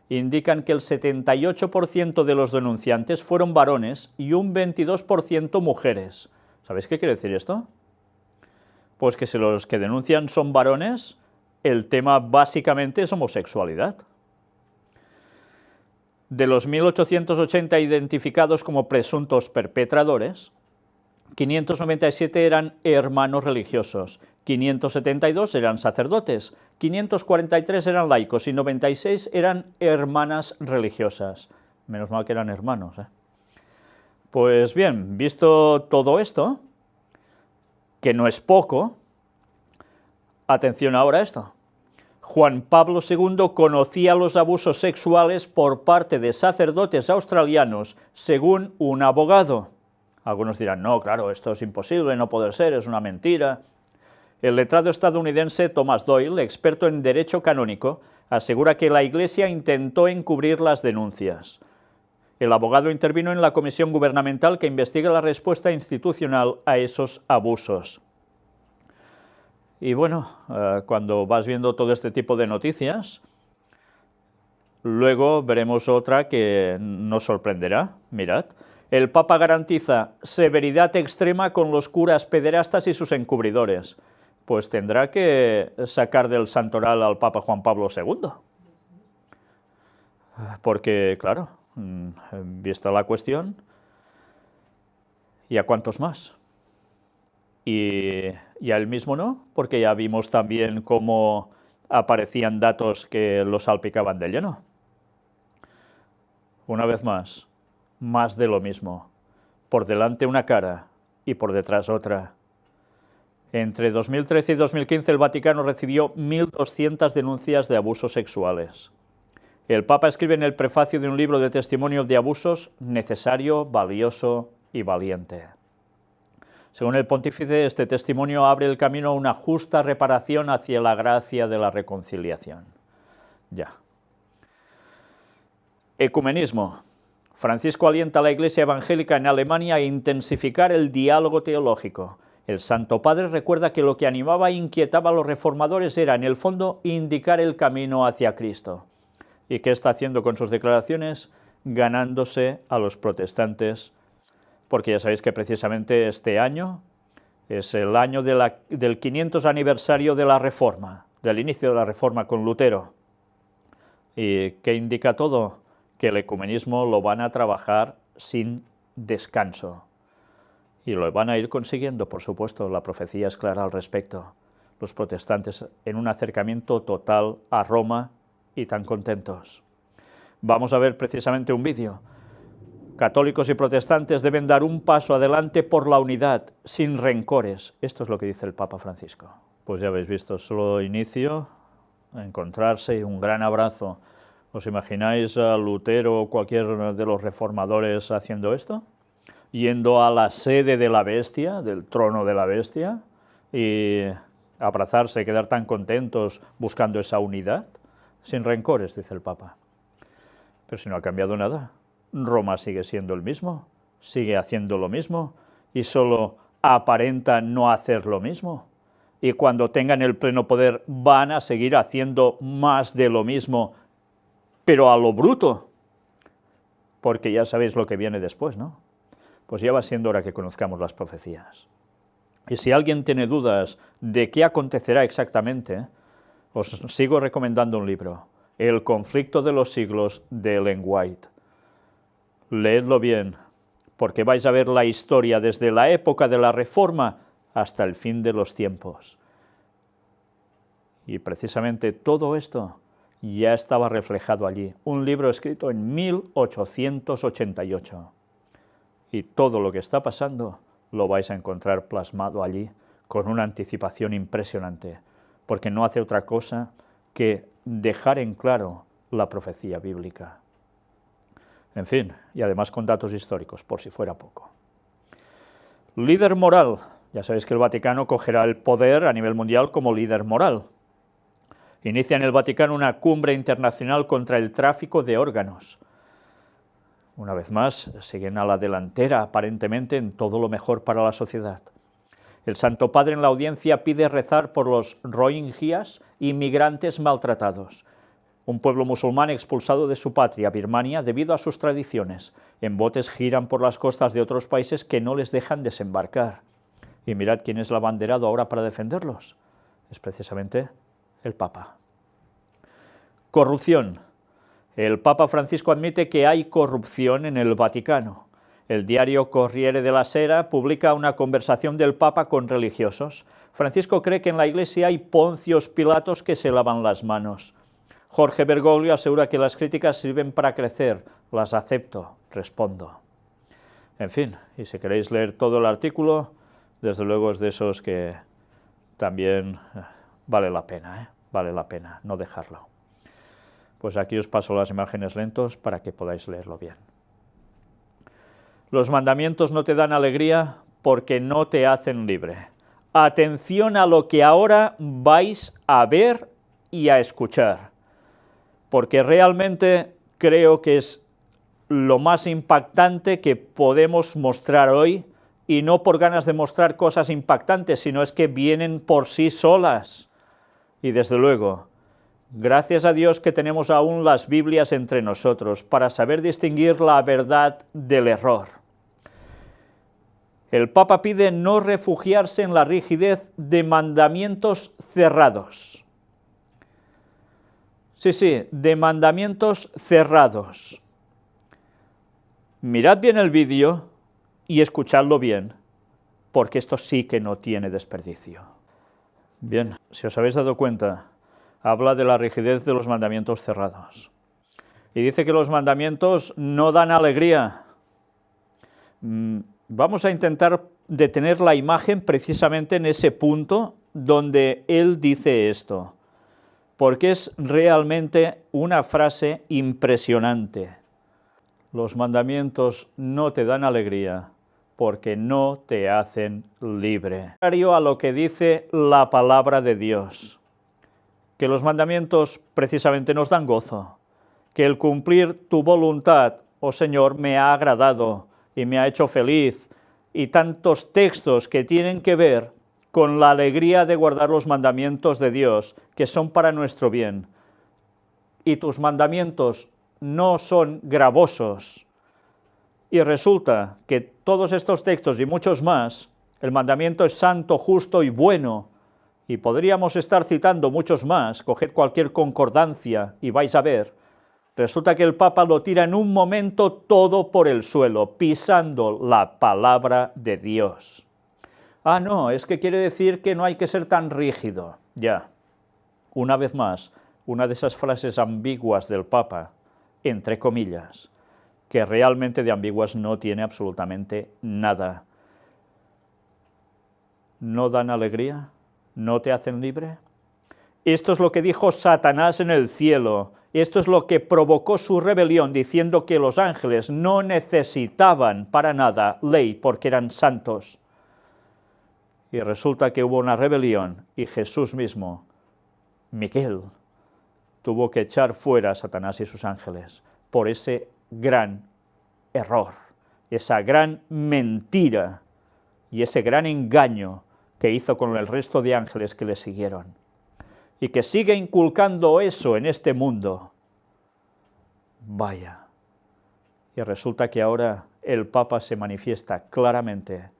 indican que el 78% de los denunciantes fueron varones y un 22% mujeres. ¿Sabéis qué quiere decir esto? Pues que si los que denuncian son varones, el tema básicamente es homosexualidad. De los 1.880 identificados como presuntos perpetradores, 597 eran hermanos religiosos, 572 eran sacerdotes, 543 eran laicos y 96 eran hermanas religiosas. Menos mal que eran hermanos, ¿eh? Pues bien, visto todo esto, que no es poco, atención ahora a esto. Juan Pablo II conocía los abusos sexuales por parte de sacerdotes australianos, según un abogado. Algunos dirán, no, claro, esto es imposible, no puede ser, es una mentira. El letrado estadounidense Thomas Doyle, experto en derecho canónico, asegura que la Iglesia intentó encubrir las denuncias. El abogado intervino en la comisión gubernamental que investiga la respuesta institucional a esos abusos. Y bueno, cuando vas viendo todo este tipo de noticias, luego veremos otra que nos sorprenderá. Mirad, el Papa garantiza severidad extrema con los curas pederastas y sus encubridores. Pues tendrá que sacar del santoral al Papa Juan Pablo II. Porque, claro, vista la cuestión, ¿y a cuántos más? Y a él mismo no, porque ya vimos también cómo aparecían datos que lo salpicaban de lleno. Una vez más de lo mismo. Por delante una cara y por detrás otra. Entre 2013 y 2015 el Vaticano recibió 1.200 denuncias de abusos sexuales. El Papa escribe en el prefacio de un libro de testimonio de abusos necesario, valioso y valiente. Según el pontífice, este testimonio abre el camino a una justa reparación hacia la gracia de la reconciliación. Ya. Ecumenismo. Francisco alienta a la Iglesia evangélica en Alemania a intensificar el diálogo teológico. El Santo Padre recuerda que lo que animaba e inquietaba a los reformadores era, en el fondo, indicar el camino hacia Cristo. ¿Y qué está haciendo con sus declaraciones? Ganándose a los protestantes, porque ya sabéis que precisamente este año es el año del 500 aniversario de la Reforma, del inicio de la Reforma con Lutero. ¿Y qué indica todo? Que el ecumenismo lo van a trabajar sin descanso. Y lo van a ir consiguiendo, por supuesto, la profecía es clara al respecto. Los protestantes en un acercamiento total a Roma y tan contentos. Vamos a ver precisamente un vídeo. Católicos y protestantes deben dar un paso adelante por la unidad, sin rencores. Esto es lo que dice el Papa Francisco. Pues ya habéis visto, solo inicio, encontrarse y un gran abrazo. ¿Os imagináis a Lutero o cualquier de los reformadores haciendo esto? Yendo a la sede de la bestia, del trono de la bestia, y abrazarse, quedar tan contentos buscando esa unidad, sin rencores, dice el Papa. Pero si no ha cambiado nada, Roma sigue siendo el mismo, sigue haciendo lo mismo, y solo aparenta no hacer lo mismo. Y cuando tengan el pleno poder van a seguir haciendo más de lo mismo, pero a lo bruto, porque ya sabéis lo que viene después, ¿no? Pues ya va siendo hora que conozcamos las profecías. Y si alguien tiene dudas de qué acontecerá exactamente, os sigo recomendando un libro, El conflicto de los siglos, de Ellen White. Leedlo bien, porque vais a ver la historia desde la época de la Reforma hasta el fin de los tiempos. Y precisamente todo esto ya estaba reflejado allí, un libro escrito en 1888. Y todo lo que está pasando lo vais a encontrar plasmado allí, con una anticipación impresionante, porque no hace otra cosa que dejar en claro la profecía bíblica. En fin, y además con datos históricos, por si fuera poco. Líder moral. Ya sabéis que el Vaticano cogerá el poder a nivel mundial como líder moral. Inicia en el Vaticano una cumbre internacional contra el tráfico de órganos. Una vez más, siguen a la delantera, aparentemente, en todo lo mejor para la sociedad. El Santo Padre en la audiencia pide rezar por los rohingyas, inmigrantes maltratados, un pueblo musulmán expulsado de su patria, Birmania, debido a sus tradiciones. En botes giran por las costas de otros países que no les dejan desembarcar. Y mirad quién es el abanderado ahora para defenderlos. Es precisamente el Papa. Corrupción. El Papa Francisco admite que hay corrupción en el Vaticano. El diario Corriere della Sera publica una conversación del Papa con religiosos. Francisco cree que en la Iglesia hay Poncios Pilatos que se lavan las manos. Jorge Bergoglio asegura que las críticas sirven para crecer. Las acepto, respondo. En fin, y si queréis leer todo el artículo, desde luego es de esos que también vale la pena, vale la pena no dejarlo. Pues aquí os paso las imágenes lentos para que podáis leerlo bien. Los mandamientos no te dan alegría porque no te hacen libre. Atención a lo que ahora vais a ver y a escuchar, porque realmente creo que es lo más impactante que podemos mostrar hoy, y no por ganas de mostrar cosas impactantes, sino es que vienen por sí solas. Y desde luego, gracias a Dios que tenemos aún las Biblias entre nosotros para saber distinguir la verdad del error. El Papa pide no refugiarse en la rigidez de mandamientos cerrados. Sí, de mandamientos cerrados. Mirad bien el vídeo y escuchadlo bien, porque esto sí que no tiene desperdicio. Bien, si os habéis dado cuenta, habla de la rigidez de los mandamientos cerrados. Y dice que los mandamientos no dan alegría. Vamos a intentar detener la imagen precisamente en ese punto donde él dice esto, porque es realmente una frase impresionante. Los mandamientos no te dan alegría porque no te hacen libre. Contrario a lo que dice la palabra de Dios, que los mandamientos precisamente nos dan gozo, que el cumplir tu voluntad, oh Señor, me ha agradado y me ha hecho feliz, y tantos textos que tienen que ver con la alegría de guardar los mandamientos de Dios, que son para nuestro bien. Y tus mandamientos no son gravosos. Y resulta que todos estos textos y muchos más, el mandamiento es santo, justo y bueno, y podríamos estar citando muchos más, coged cualquier concordancia y vais a ver, resulta que el Papa lo tira en un momento todo por el suelo, pisando la palabra de Dios. Ah, no, es que quiere decir que no hay que ser tan rígido. Ya, una vez más, una de esas frases ambiguas del Papa, entre comillas, que realmente de ambiguas no tiene absolutamente nada. ¿No dan alegría? ¿No te hacen libre? Esto es lo que dijo Satanás en el cielo. Esto es lo que provocó su rebelión, diciendo que los ángeles no necesitaban para nada ley porque eran santos. Y resulta que hubo una rebelión y Jesús mismo, Miguel, tuvo que echar fuera a Satanás y sus ángeles por ese gran error, esa gran mentira y ese gran engaño que hizo con el resto de ángeles que le siguieron. Y que sigue inculcando eso en este mundo. Vaya. Y resulta que ahora el Papa se manifiesta claramente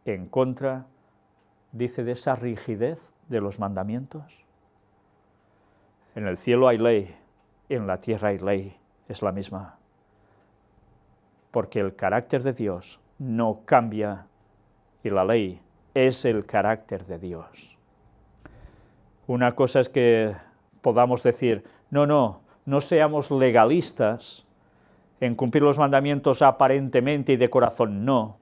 en contra, dice, de esa rigidez de los mandamientos. En el cielo hay ley, en la tierra hay ley, es la misma. Porque el carácter de Dios no cambia y la ley es el carácter de Dios. Una cosa es que podamos decir, no seamos legalistas en cumplir los mandamientos aparentemente y de corazón, no.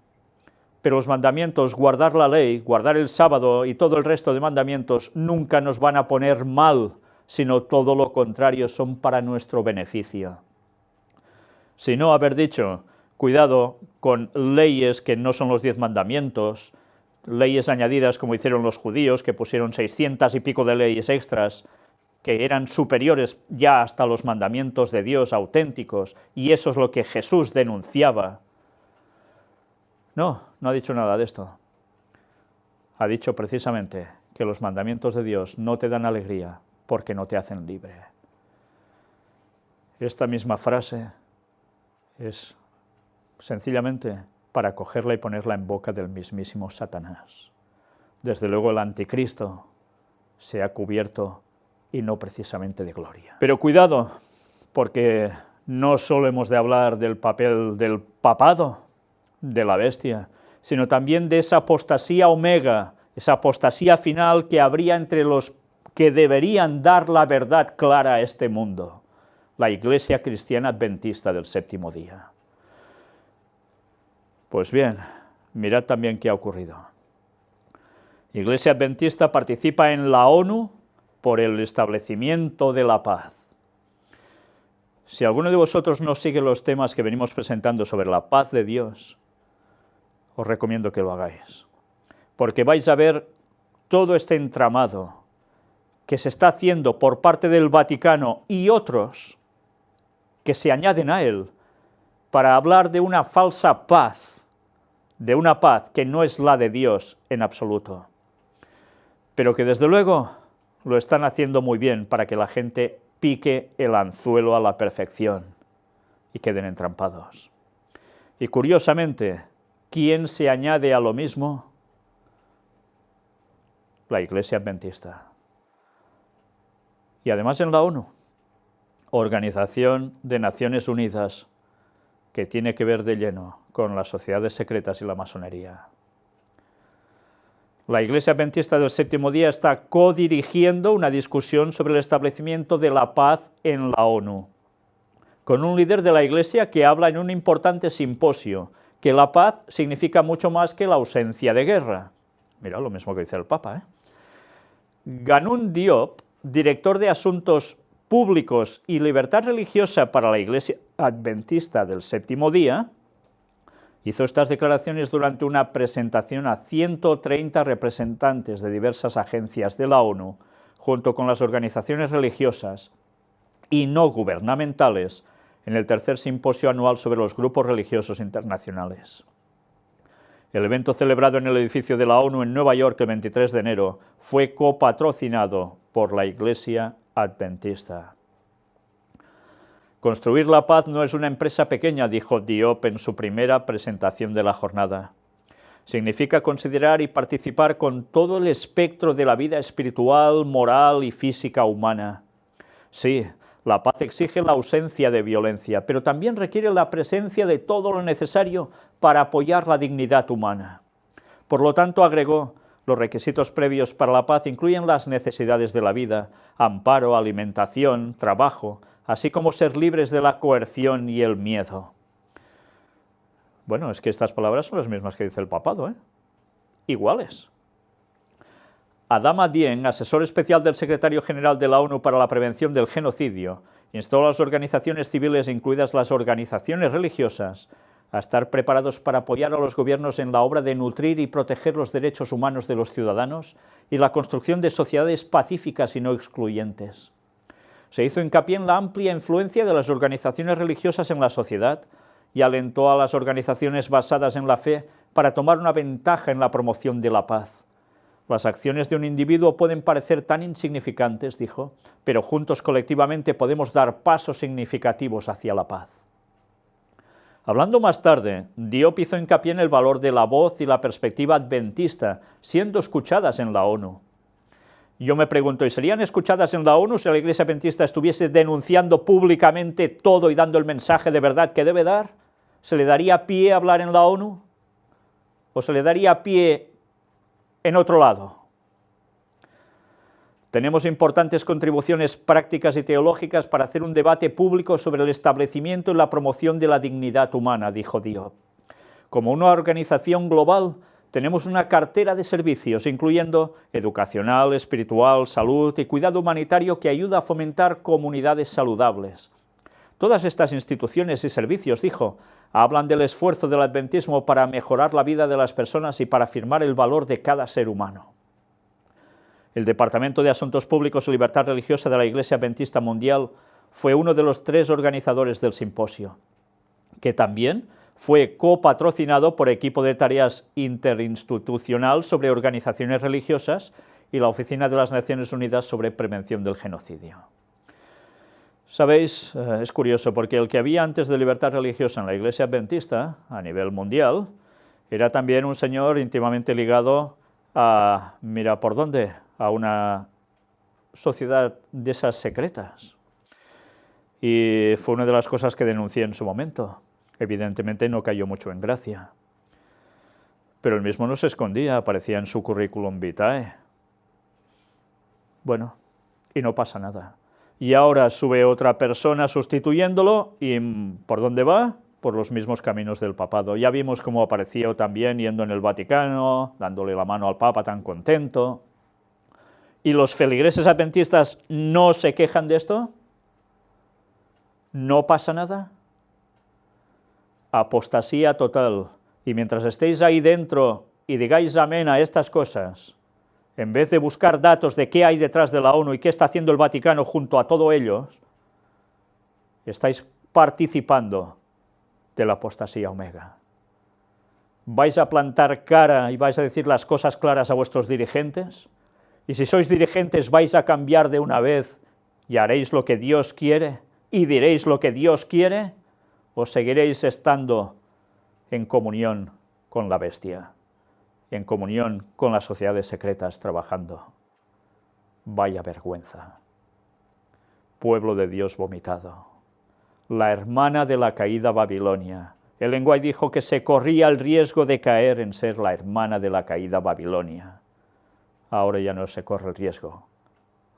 Pero los mandamientos, guardar la ley, guardar el sábado y todo el resto de mandamientos nunca nos van a poner mal, sino todo lo contrario, son para nuestro beneficio. Si no, haber dicho, cuidado con leyes que no son los 10 mandamientos, leyes añadidas como hicieron los judíos, que pusieron 600 y pico de leyes extras, que eran superiores ya hasta los mandamientos de Dios auténticos, y eso es lo que Jesús denunciaba. No ha dicho nada de esto. Ha dicho precisamente que los mandamientos de Dios no te dan alegría porque no te hacen libre. Esta misma frase es sencillamente para cogerla y ponerla en boca del mismísimo Satanás. Desde luego el anticristo se ha cubierto y no precisamente de gloria. Pero cuidado, porque no solo hemos de hablar del papel del papado, de la bestia, sino también de esa apostasía omega, esa apostasía final que habría entre los que deberían dar la verdad clara a este mundo, la Iglesia Cristiana Adventista del Séptimo Día. Pues bien, mirad también qué ha ocurrido. Iglesia Adventista participa en la ONU por el establecimiento de la paz. Si alguno de vosotros no sigue los temas que venimos presentando sobre la paz de Dios, os recomiendo que lo hagáis, porque vais a ver todo este entramado que se está haciendo por parte del Vaticano y otros que se añaden a él para hablar de una falsa paz, de una paz que no es la de Dios en absoluto, pero que desde luego lo están haciendo muy bien para que la gente pique el anzuelo a la perfección y queden entrampados. Y curiosamente, ¿quién se añade a lo mismo? La Iglesia Adventista. Y además en la ONU, Organización de Naciones Unidas, que tiene que ver de lleno con las sociedades secretas y la masonería. La Iglesia Adventista del Séptimo Día está codirigiendo una discusión sobre el establecimiento de la paz en la ONU, con un líder de la Iglesia que habla en un importante simposio, que la paz significa mucho más que la ausencia de guerra. Mira, lo mismo que dice el Papa, ¿eh? Ganun Diop, director de Asuntos Públicos y Libertad Religiosa para la Iglesia Adventista del Séptimo Día, hizo estas declaraciones durante una presentación a 130 representantes de diversas agencias de la ONU, junto con las organizaciones religiosas y no gubernamentales, en el tercer simposio anual sobre los grupos religiosos internacionales. El evento celebrado en el edificio de la ONU en Nueva York el 23 de enero fue copatrocinado por la Iglesia Adventista. Construir la paz no es una empresa pequeña, dijo Diop en su primera presentación de la jornada. Significa considerar y participar con todo el espectro de la vida espiritual, moral y física humana. Sí, la paz exige la ausencia de violencia, pero también requiere la presencia de todo lo necesario para apoyar la dignidad humana. Por lo tanto, agregó, los requisitos previos para la paz incluyen las necesidades de la vida, amparo, alimentación, trabajo, así como ser libres de la coerción y el miedo. Bueno, es que estas palabras son las mismas que dice el papado, ¿eh? Iguales. Adama Dieng, asesor especial del secretario general de la ONU para la prevención del genocidio, instó a las organizaciones civiles, incluidas las organizaciones religiosas, a estar preparados para apoyar a los gobiernos en la obra de nutrir y proteger los derechos humanos de los ciudadanos y la construcción de sociedades pacíficas y no excluyentes. Se hizo hincapié en la amplia influencia de las organizaciones religiosas en la sociedad y alentó a las organizaciones basadas en la fe para tomar una ventaja en la promoción de la paz. Las acciones de un individuo pueden parecer tan insignificantes, dijo, pero juntos colectivamente podemos dar pasos significativos hacia la paz. Hablando más tarde, Diop hizo hincapié en el valor de la voz y la perspectiva adventista, siendo escuchadas en la ONU. Yo me pregunto, ¿y serían escuchadas en la ONU si la Iglesia Adventista estuviese denunciando públicamente todo y dando el mensaje de verdad que debe dar? ¿Se le daría pie a hablar en la ONU? ¿O se le daría pie en otro lado? Tenemos importantes contribuciones prácticas y teológicas para hacer un debate público sobre el establecimiento y la promoción de la dignidad humana, dijo Diop. Como una organización global, tenemos una cartera de servicios, incluyendo educacional, espiritual, salud y cuidado humanitario que ayuda a fomentar comunidades saludables. Todas estas instituciones y servicios, dijo, hablan del esfuerzo del adventismo para mejorar la vida de las personas y para afirmar el valor de cada ser humano. El Departamento de Asuntos Públicos y Libertad Religiosa de la Iglesia Adventista Mundial fue uno de los 3 organizadores del simposio, que también fue copatrocinado por Equipo de Tareas Interinstitucional sobre Organizaciones Religiosas y la Oficina de las Naciones Unidas sobre Prevención del Genocidio. Sabéis, es curioso, porque el que había antes de libertad religiosa en la Iglesia Adventista, a nivel mundial, era también un señor íntimamente ligado a, mira por dónde, a una sociedad de esas secretas. Y fue una de las cosas que denuncié en su momento. Evidentemente no cayó mucho en gracia. Pero él mismo no se escondía, aparecía en su currículum vitae. Bueno, y no pasa nada. Y ahora sube otra persona sustituyéndolo, y ¿por dónde va? Por los mismos caminos del papado. Ya vimos cómo apareció también yendo en el Vaticano, dándole la mano al Papa tan contento. ¿Y los feligreses adventistas no se quejan de esto? ¿No pasa nada? Apostasía total. Y mientras estéis ahí dentro y digáis amén a estas cosas, en vez de buscar datos de qué hay detrás de la ONU y qué está haciendo el Vaticano junto a todos ellos, estáis participando de la apostasía omega. ¿Vais a plantar cara y vais a decir las cosas claras a vuestros dirigentes? Y si sois dirigentes, ¿vais a cambiar de una vez y haréis lo que Dios quiere y diréis lo que Dios quiere? ¿O seguiréis estando en comunión con la bestia, en comunión con las sociedades secretas trabajando? Vaya vergüenza. Pueblo de Dios vomitado. La hermana de la caída Babilonia. Ellen White dijo que se corría el riesgo de caer en ser la hermana de la caída Babilonia. Ahora ya no se corre el riesgo,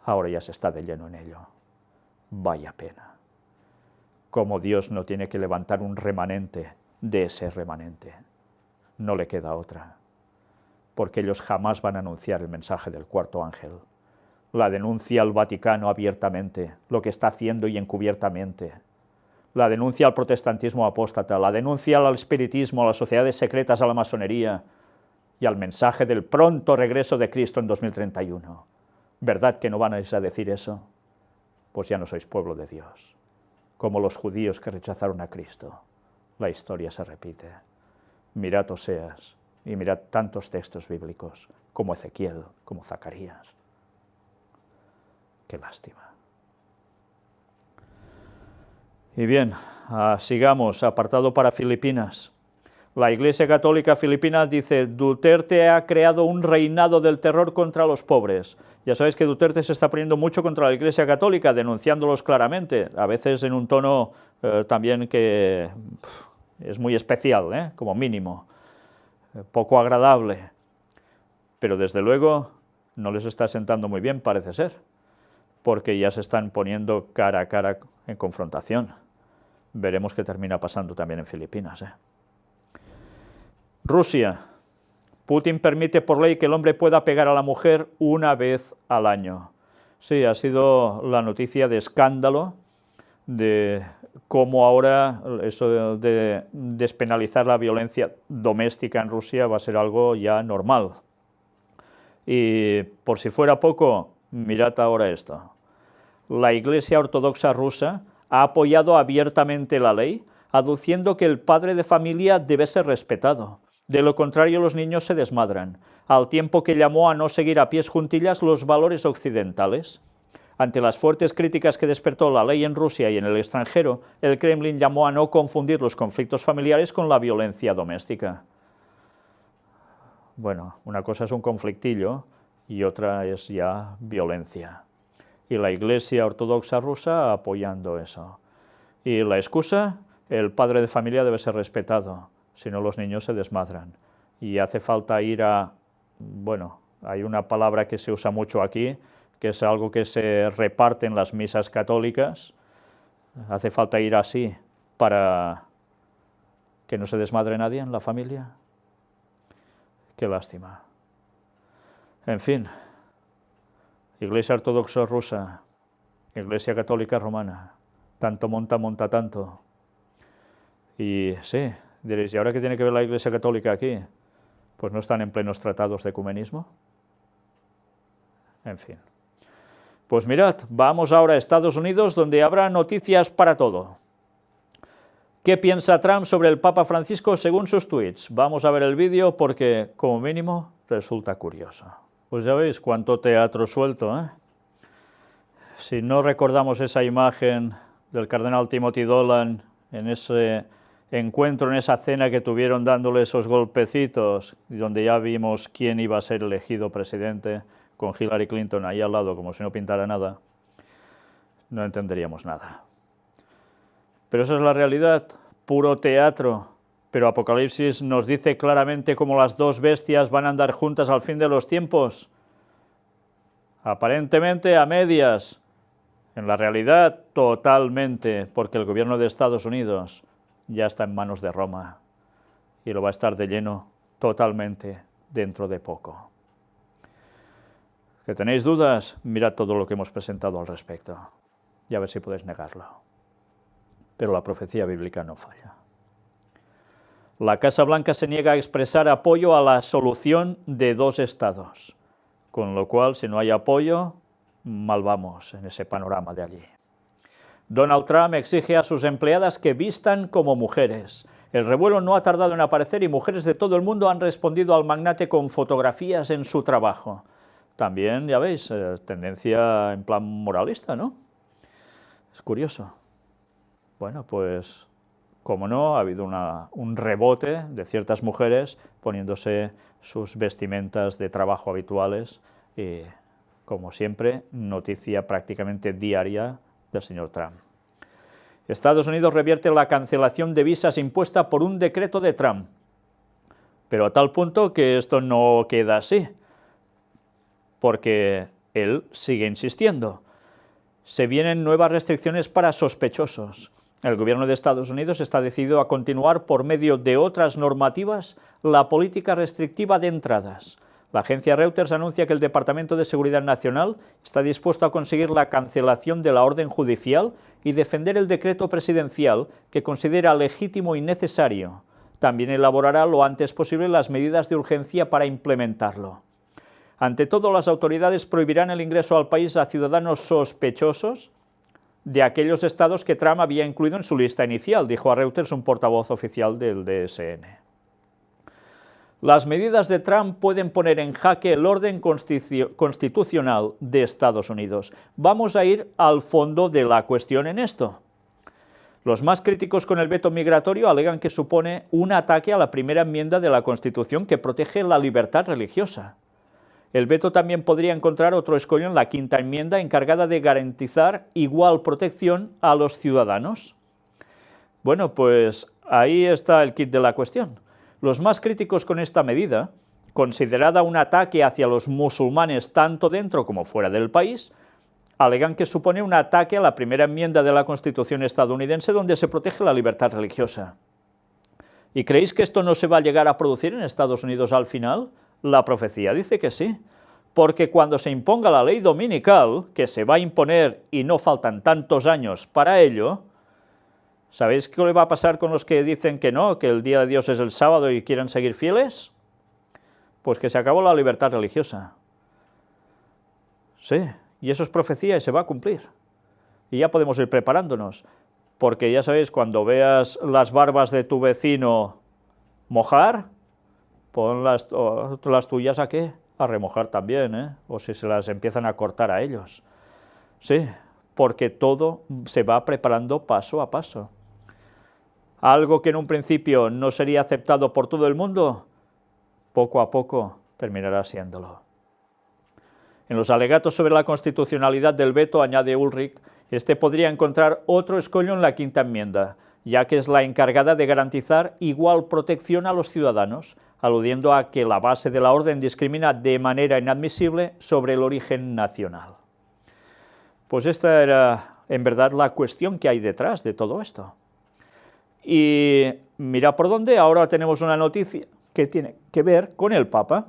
ahora ya se está de lleno en ello. Vaya pena. Como Dios no tiene que levantar un remanente de ese remanente. No le queda otra, porque ellos jamás van a anunciar el mensaje del cuarto ángel. La denuncia al Vaticano abiertamente, lo que está haciendo y encubiertamente. La denuncia al protestantismo apóstata, la denuncia al espiritismo, a las sociedades secretas, a la masonería, y al mensaje del pronto regreso de Cristo en 2031. ¿Verdad que no van a ir a decir eso? Pues ya no sois pueblo de Dios. Como los judíos que rechazaron a Cristo. La historia se repite. Mirad Oseas y mirad tantos textos bíblicos como Ezequiel, como Zacarías. Qué lástima. Y bien, sigamos, apartado para Filipinas. La Iglesia Católica Filipina dice, Duterte ha creado un reinado del terror contra los pobres. Ya sabéis que Duterte se está poniendo mucho contra la Iglesia Católica, denunciándolos claramente, a veces en un tono también que es muy especial, como mínimo, poco agradable. Pero desde luego no les está sentando muy bien, parece ser, porque ya se están poniendo cara a cara en confrontación. Veremos qué termina pasando también en Filipinas, Rusia. Putin permite por ley que el hombre pueda pegar a la mujer una vez al año. Sí, ha sido la noticia de escándalo de cómo ahora eso de despenalizar la violencia doméstica en Rusia va a ser algo ya normal. Y por si fuera poco, mirad ahora esto. La Iglesia Ortodoxa rusa ha apoyado abiertamente la ley, aduciendo que el padre de familia debe ser respetado. De lo contrario, los niños se desmadran, al tiempo que llamó a no seguir a pies juntillas los valores occidentales. Ante las fuertes críticas que despertó la ley en Rusia y en el extranjero, el Kremlin llamó a no confundir los conflictos familiares con la violencia doméstica. Bueno, una cosa es un conflictillo y otra es ya violencia. Y la Iglesia Ortodoxa rusa apoyando eso. Y la excusa, el padre de familia debe ser respetado, si no los niños se desmadran. Y hace falta ir a, bueno, hay una palabra que se usa mucho aquí, que es algo que se reparte en las misas católicas. Hace falta ir así para que no se desmadre nadie en la familia. Qué lástima. En fin, Iglesia Ortodoxa rusa, Iglesia Católica Romana, tanto monta tanto. Y sí, diréis, ¿y ahora qué tiene que ver la Iglesia Católica aquí? Pues no están en plenos tratados de ecumenismo. En fin. Pues mirad, vamos ahora a Estados Unidos, donde habrá noticias para todo. ¿Qué piensa Trump sobre el Papa Francisco según sus tweets? Vamos a ver el vídeo porque, como mínimo, resulta curioso. Pues ya veis cuánto teatro suelto, ¿eh? Si no recordamos esa imagen del cardenal Timothy Dolan en ese encuentro, en esa cena que tuvieron dándole esos golpecitos, donde ya vimos quién iba a ser elegido presidente, con Hillary Clinton ahí al lado, como si no pintara nada, no entenderíamos nada. Pero esa es la realidad, puro teatro. Pero Apocalipsis nos dice claramente cómo las dos bestias van a andar juntas al fin de los tiempos. Aparentemente a medias, en la realidad totalmente, porque el gobierno de Estados Unidos ya está en manos de Roma y lo va a estar de lleno totalmente dentro de poco. ¿Que tenéis dudas? Mirad todo lo que hemos presentado al respecto y a ver si podéis negarlo. Pero la profecía bíblica no falla. La Casa Blanca se niega a expresar apoyo a la solución de dos estados, con lo cual, si no hay apoyo, mal vamos en ese panorama de allí. Donald Trump exige a sus empleadas que vistan como mujeres. El revuelo no ha tardado en aparecer y mujeres de todo el mundo han respondido al magnate con fotografías en su trabajo. También, ya veis, tendencia en plan moralista, ¿no? Es curioso. Bueno, pues, como no, ha habido un rebote de ciertas mujeres poniéndose sus vestimentas de trabajo habituales y, como siempre, noticia prácticamente diaria del señor Trump. Estados Unidos revierte la cancelación de visas impuesta por un decreto de Trump, pero a tal punto que esto no queda así, porque él sigue insistiendo. Se vienen nuevas restricciones para sospechosos. El gobierno de Estados Unidos está decidido a continuar por medio de otras normativas la política restrictiva de entradas. La agencia Reuters anuncia que el Departamento de Seguridad Nacional está dispuesto a conseguir la cancelación de la orden judicial y defender el decreto presidencial que considera legítimo y necesario. También elaborará lo antes posible las medidas de urgencia para implementarlo. Ante todo, las autoridades prohibirán el ingreso al país a ciudadanos sospechosos de aquellos estados que Trump había incluido en su lista inicial, dijo a Reuters un portavoz oficial del DSN. Las medidas de Trump pueden poner en jaque el orden constitucional de Estados Unidos. Vamos a ir al fondo de la cuestión en esto. Los más críticos con el veto migratorio alegan que supone un ataque a la primera enmienda de la Constitución que protege la libertad religiosa. El veto también podría encontrar otro escollo en la quinta enmienda encargada de garantizar igual protección a los ciudadanos. Bueno, pues ahí está el kit de la cuestión. Los más críticos con esta medida, considerada un ataque hacia los musulmanes tanto dentro como fuera del país, alegan que supone un ataque a la primera enmienda de la Constitución estadounidense donde se protege la libertad religiosa. ¿Y creéis que esto no se va a llegar a producir en Estados Unidos al final? La profecía dice que sí, porque cuando se imponga la ley dominical, que se va a imponer y no faltan tantos años para ello, ¿sabéis qué le va a pasar con los que dicen que no, que el día de Dios es el sábado y quieren seguir fieles? Pues que se acabó la libertad religiosa. Sí, y eso es profecía y se va a cumplir. Y ya podemos ir preparándonos, porque ya sabéis, cuando veas las barbas de tu vecino mojar, pon las tuyas ¿a qué? A remojar también, ¿eh? O si se las empiezan a cortar a ellos. Sí, porque todo se va preparando paso a paso. Algo que en un principio no sería aceptado por todo el mundo, poco a poco terminará siéndolo. En los alegatos sobre la constitucionalidad del veto, añade Ulrich, este podría encontrar otro escollo en la quinta enmienda, ya que es la encargada de garantizar igual protección a los ciudadanos, aludiendo a que la base de la orden discrimina de manera inadmisible sobre el origen nacional. Pues esta era, en verdad, la cuestión que hay detrás de todo esto. Y mira por dónde, ahora tenemos una noticia que tiene que ver con el Papa.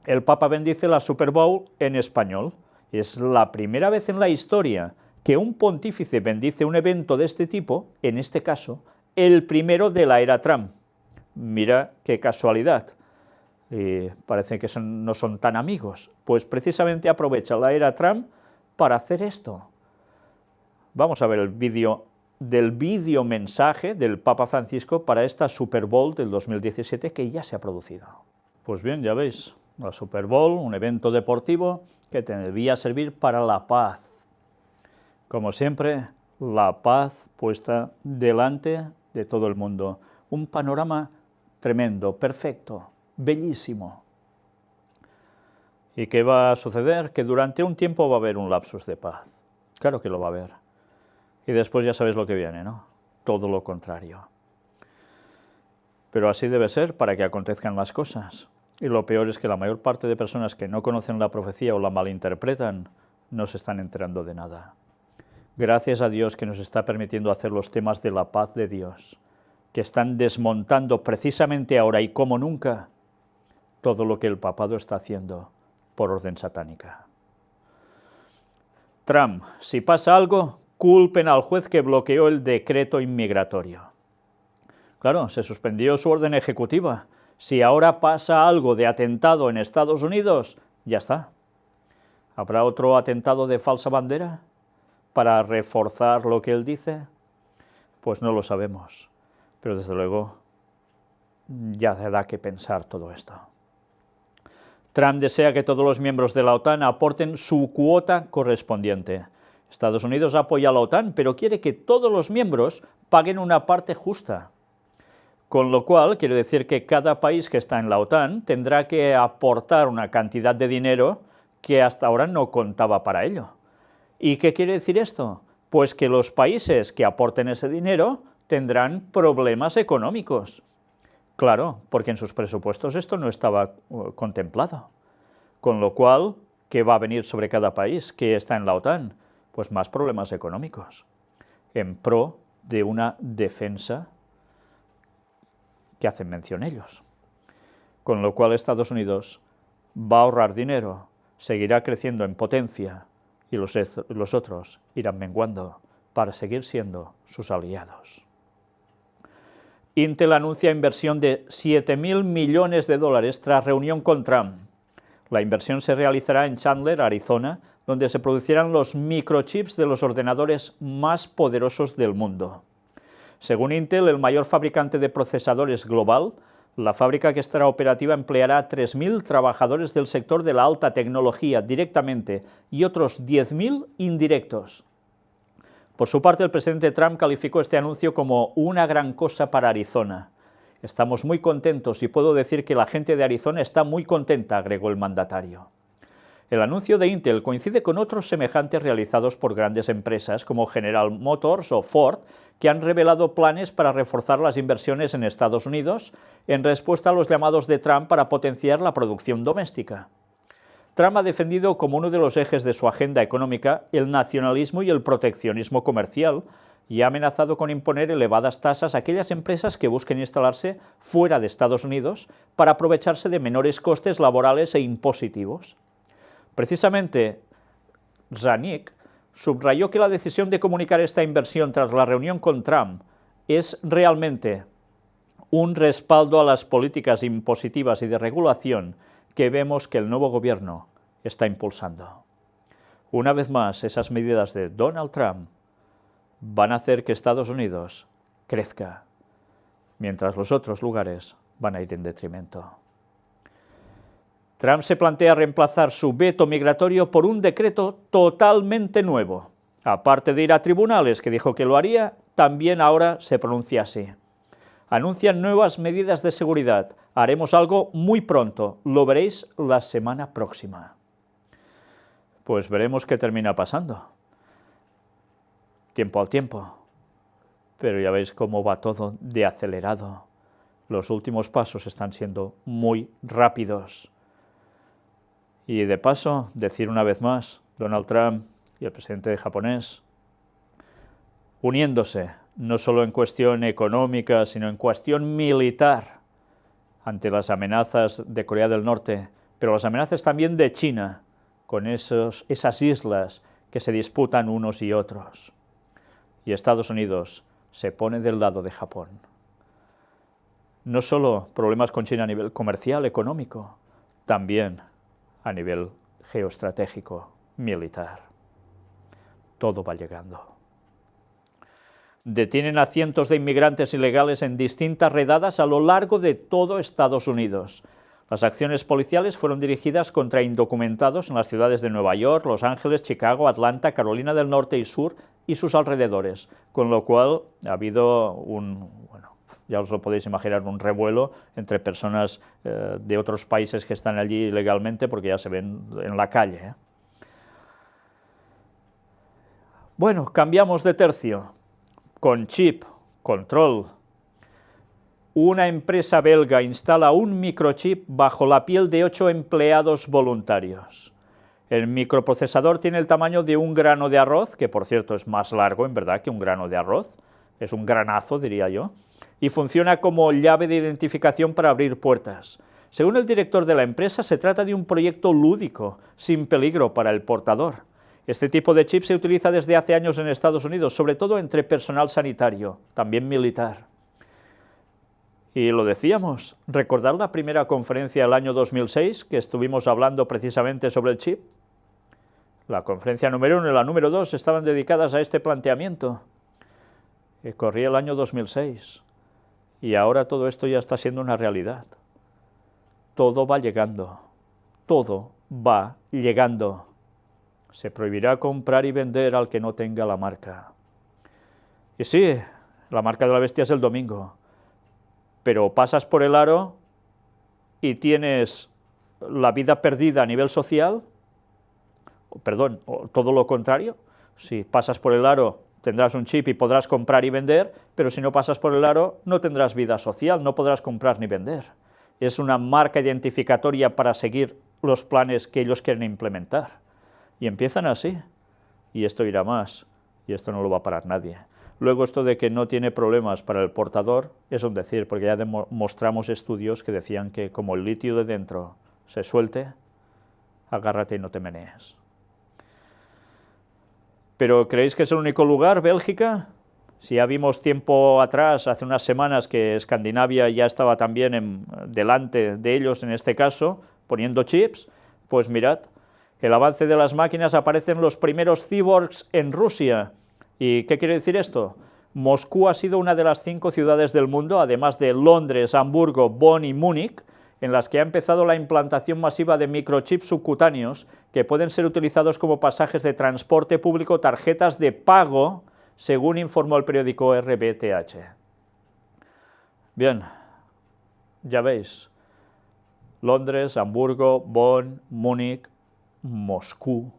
El Papa bendice la Super Bowl en español. Es la primera vez en la historia que un pontífice bendice un evento de este tipo, en este caso, el primero de la era Trump. Mira qué casualidad. Parece que no son tan amigos. Pues precisamente aprovecha la era Trump para hacer esto. Vamos a ver el vídeo del mensaje del Papa Francisco para esta Super Bowl del 2017 que ya se ha producido. Pues bien, ya veis, la Super Bowl, un evento deportivo que debía servir para la paz. Como siempre, la paz puesta delante de todo el mundo. Un panorama tremendo, perfecto, bellísimo. ¿Y qué va a suceder? Que durante un tiempo va a haber un lapsus de paz. Claro que lo va a haber. Y después ya sabéis lo que viene, ¿no? Todo lo contrario. Pero así debe ser para que acontezcan las cosas. Y lo peor es que la mayor parte de personas que no conocen la profecía o la malinterpretan no se están enterando de nada. Gracias a Dios que nos está permitiendo hacer los temas de la paz de Dios, que están desmontando precisamente ahora y como nunca todo lo que el papado está haciendo por orden satánica. Trump, si pasa algo, culpen al juez que bloqueó el decreto inmigratorio. Claro, se suspendió su orden ejecutiva. Si ahora pasa algo de atentado en Estados Unidos, ya está. ¿Habrá otro atentado de falsa bandera para reforzar lo que él dice? Pues no lo sabemos, pero desde luego ya da que pensar todo esto. Trump desea que todos los miembros de la OTAN aporten su cuota correspondiente. Estados Unidos apoya a la OTAN, pero quiere que todos los miembros paguen una parte justa. Con lo cual, quiere decir que cada país que está en la OTAN tendrá que aportar una cantidad de dinero que hasta ahora no contaba para ello. ¿Y qué quiere decir esto? Pues que los países que aporten ese dinero tendrán problemas económicos. Claro, porque en sus presupuestos esto no estaba contemplado. Con lo cual, ¿qué va a venir sobre cada país que está en la OTAN? Pues más problemas económicos, en pro de una defensa que hacen mención ellos. Con lo cual Estados Unidos va a ahorrar dinero, seguirá creciendo en potencia y los otros irán menguando para seguir siendo sus aliados. Intel anuncia inversión de $7.000 millones tras reunión con Trump. La inversión se realizará en Chandler, Arizona, donde se producirán los microchips de los ordenadores más poderosos del mundo. Según Intel, el mayor fabricante de procesadores global, la fábrica que estará operativa empleará a 3.000 trabajadores del sector de la alta tecnología directamente y otros 10.000 indirectos. Por su parte, el presidente Trump calificó este anuncio como una gran cosa para Arizona. Estamos muy contentos y puedo decir que la gente de Arizona está muy contenta, agregó el mandatario. El anuncio de Intel coincide con otros semejantes realizados por grandes empresas como General Motors o Ford, que han revelado planes para reforzar las inversiones en Estados Unidos en respuesta a los llamados de Trump para potenciar la producción doméstica. Trump ha defendido como uno de los ejes de su agenda económica el nacionalismo y el proteccionismo comercial, y ha amenazado con imponer elevadas tasas a aquellas empresas que busquen instalarse fuera de Estados Unidos para aprovecharse de menores costes laborales e impositivos. Precisamente, Zanuck subrayó que la decisión de comunicar esta inversión tras la reunión con Trump es realmente un respaldo a las políticas impositivas y de regulación que vemos que el nuevo gobierno está impulsando. Una vez más, esas medidas de Donald Trump van a hacer que Estados Unidos crezca, mientras los otros lugares van a ir en detrimento. Trump se plantea reemplazar su veto migratorio por un decreto totalmente nuevo. Aparte de ir a tribunales, que dijo que lo haría, también ahora se pronuncia así. Anuncian nuevas medidas de seguridad. Haremos algo muy pronto. Lo veréis la semana próxima. Pues veremos qué termina pasando. Tiempo al tiempo. Pero ya veis cómo va todo de acelerado. Los últimos pasos están siendo muy rápidos. Y de paso, decir una vez más, Donald Trump y el presidente japonés, uniéndose, no solo en cuestión económica, sino en cuestión militar, ante las amenazas de Corea del Norte, pero las amenazas también de China, con esas islas que se disputan unos y otros. Y Estados Unidos se pone del lado de Japón. No solo problemas con China a nivel comercial, económico, también a nivel geoestratégico, militar. Todo va llegando. Detienen a cientos de inmigrantes ilegales en distintas redadas a lo largo de todo Estados Unidos. Las acciones policiales fueron dirigidas contra indocumentados en las ciudades de Nueva York, Los Ángeles, Chicago, Atlanta, Carolina del Norte y Sur y sus alrededores, con lo cual ha habido ya os lo podéis imaginar, un revuelo entre personas de otros países que están allí ilegalmente, porque ya se ven en la calle. Bueno, cambiamos de tercio. Con chip, control. Una empresa belga instala un microchip bajo la piel de 8 empleados voluntarios. El microprocesador tiene el tamaño de un grano de arroz, que por cierto es más largo en verdad que un grano de arroz, es un granazo diría yo, y funciona como llave de identificación para abrir puertas. Según el director de la empresa, se trata de un proyecto lúdico, sin peligro para el portador. Este tipo de chip se utiliza desde hace años en Estados Unidos, sobre todo entre personal sanitario, también militar. Y lo decíamos, ¿recordad la primera conferencia del año 2006, que estuvimos hablando precisamente sobre el chip? La conferencia número 1 y la número 2 estaban dedicadas a este planteamiento. Corría el año 2006. Y ahora todo esto ya está siendo una realidad. Todo va llegando. Todo va llegando. Se prohibirá comprar y vender al que no tenga la marca. Y sí, la marca de la bestia es el domingo. Pero pasas por el aro y tienes la vida perdida a nivel social, perdón, o todo lo contrario. Si pasas por el aro tendrás un chip y podrás comprar y vender, pero si no pasas por el aro no tendrás vida social, no podrás comprar ni vender. Es una marca identificatoria para seguir los planes que ellos quieren implementar. Y empiezan así, y esto irá más, y esto no lo va a parar nadie. Luego esto de que no tiene problemas para el portador es un decir, porque ya mostramos estudios que decían que como el litio de dentro se suelte, agárrate y no te menees. ¿Pero creéis que es el único lugar, Bélgica? Si ya vimos tiempo atrás, hace unas semanas, que Escandinavia ya estaba también delante de ellos, en este caso, poniendo chips, pues mirad, el avance de las máquinas, aparecen los primeros cyborgs en Rusia. ¿Y qué quiere decir esto? Moscú ha sido una de las 5 ciudades del mundo, además de Londres, Hamburgo, Bonn y Múnich, en las que ha empezado la implantación masiva de microchips subcutáneos que pueden ser utilizados como pasajes de transporte público, tarjetas de pago, según informó el periódico RBTH. Bien, ya veis, Londres, Hamburgo, Bonn, Múnich, Moscú,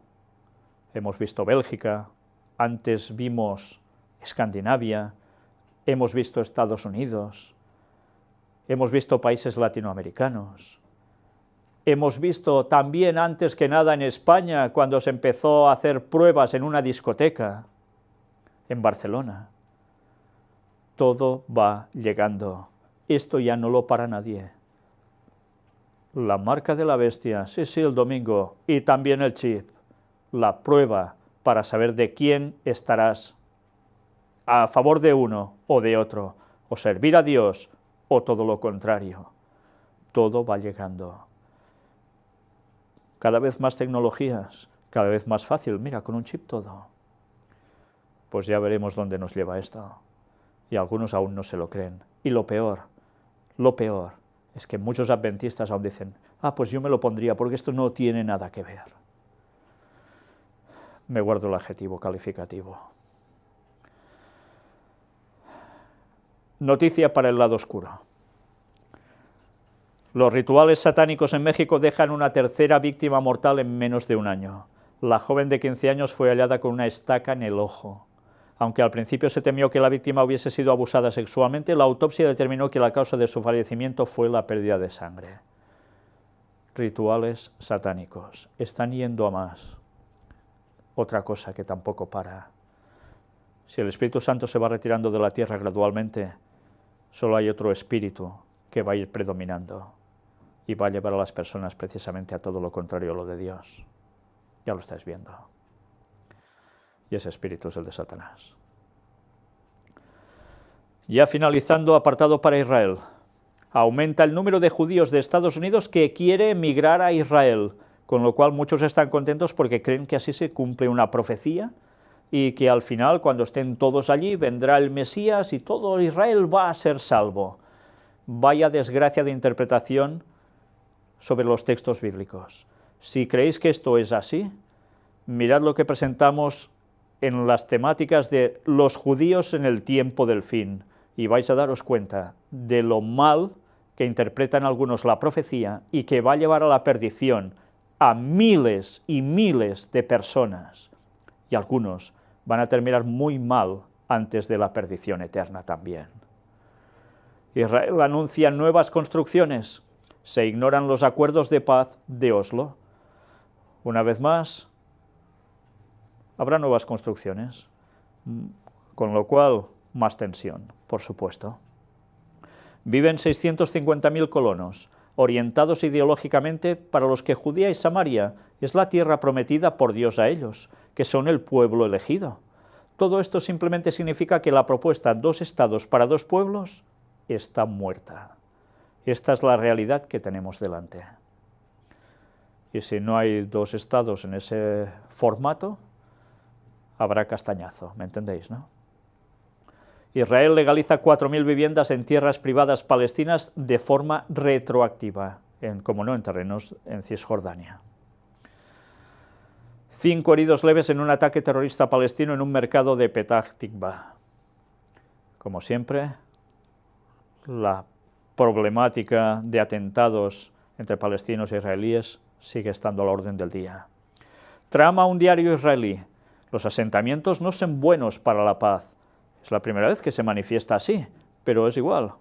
hemos visto Bélgica, antes vimos Escandinavia, hemos visto Estados Unidos, hemos visto países latinoamericanos, hemos visto también antes que nada en España, cuando se empezó a hacer pruebas en una discoteca, en Barcelona. todo va llegando. Esto ya no lo para nadie. La marca de la bestia, sí, el domingo, y también el chip, la prueba para saber de quién estarás, a favor de uno o de otro, o servir a Dios, o todo lo contrario. Todo va llegando. Cada vez más tecnologías, cada vez más fácil, mira, con un chip todo. Pues ya veremos dónde nos lleva esto. Y algunos aún no se lo creen. Y lo peor, es que muchos adventistas aún dicen, pues yo me lo pondría porque esto no tiene nada que ver. Me guardo el adjetivo calificativo. Noticia para el lado oscuro. Los rituales satánicos en México dejan una tercera víctima mortal en menos de un año. La joven de 15 años fue hallada con una estaca en el ojo. Aunque al principio se temió que la víctima hubiese sido abusada sexualmente, la autopsia determinó que la causa de su fallecimiento fue la pérdida de sangre. Rituales satánicos. Están yendo a más. Otra cosa que tampoco para. Si el Espíritu Santo se va retirando de la tierra gradualmente, solo hay otro espíritu que va a ir predominando y va a llevar a las personas precisamente a todo lo contrario a lo de Dios. Ya lo estáis viendo. Y ese espíritu es el de Satanás. Ya finalizando, apartado para Israel. Aumenta el número de judíos de Estados Unidos que quiere emigrar a Israel, con lo cual muchos están contentos porque creen que así se cumple una profecía y que al final, cuando estén todos allí, vendrá el Mesías y todo Israel va a ser salvo. Vaya desgracia de interpretación sobre los textos bíblicos. Si creéis que esto es así, mirad lo que presentamos en las temáticas de los judíos en el tiempo del fin, y vais a daros cuenta de lo mal que interpretan algunos la profecía y que va a llevar a la perdición a miles y miles de personas, y algunos van a terminar muy mal antes de la perdición eterna también. Israel anuncia nuevas construcciones, se ignoran los acuerdos de paz de Oslo. Una vez más, habrá nuevas construcciones, con lo cual más tensión, por supuesto. Viven 650.000 colonos, orientados ideológicamente para los que Judea y Samaria es la tierra prometida por Dios a ellos, que son el pueblo elegido. Todo esto simplemente significa que la propuesta 2 estados para 2 pueblos está muerta. Esta es la realidad que tenemos delante. Y si no hay 2 estados en ese formato, habrá castañazo, ¿me entendéis, no? Israel legaliza 4.000 viviendas en tierras privadas palestinas de forma retroactiva, como no en terrenos en Cisjordania. 5 heridos leves en un ataque terrorista palestino en un mercado de Petah Tikva. Como siempre, la problemática de atentados entre palestinos e israelíes sigue estando a la orden del día. Trama un diario israelí. Los asentamientos no son buenos para la paz. Es la primera vez que se manifiesta así, pero es igual.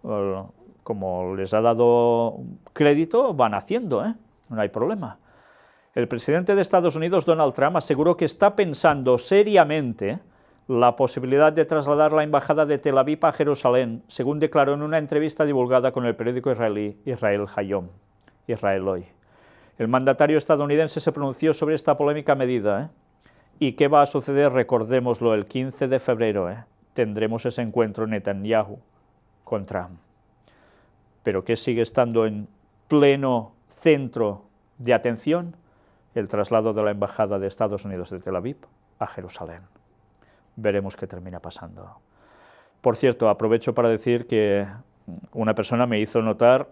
Como les ha dado crédito, van haciendo, no hay problema. El presidente de Estados Unidos, Donald Trump, aseguró que está pensando seriamente la posibilidad de trasladar la embajada de Tel Aviv a Jerusalén, según declaró en una entrevista divulgada con el periódico israelí Israel Hayom, Israel Hoy. El mandatario estadounidense se pronunció sobre esta polémica medida. ¿Y qué va a suceder? Recordémoslo, el 15 de febrero, tendremos ese encuentro Netanyahu con Trump. ¿Pero qué sigue estando en pleno centro de atención? El traslado de la embajada de Estados Unidos de Tel Aviv a Jerusalén. Veremos qué termina pasando. Por cierto, aprovecho para decir que una persona me hizo notar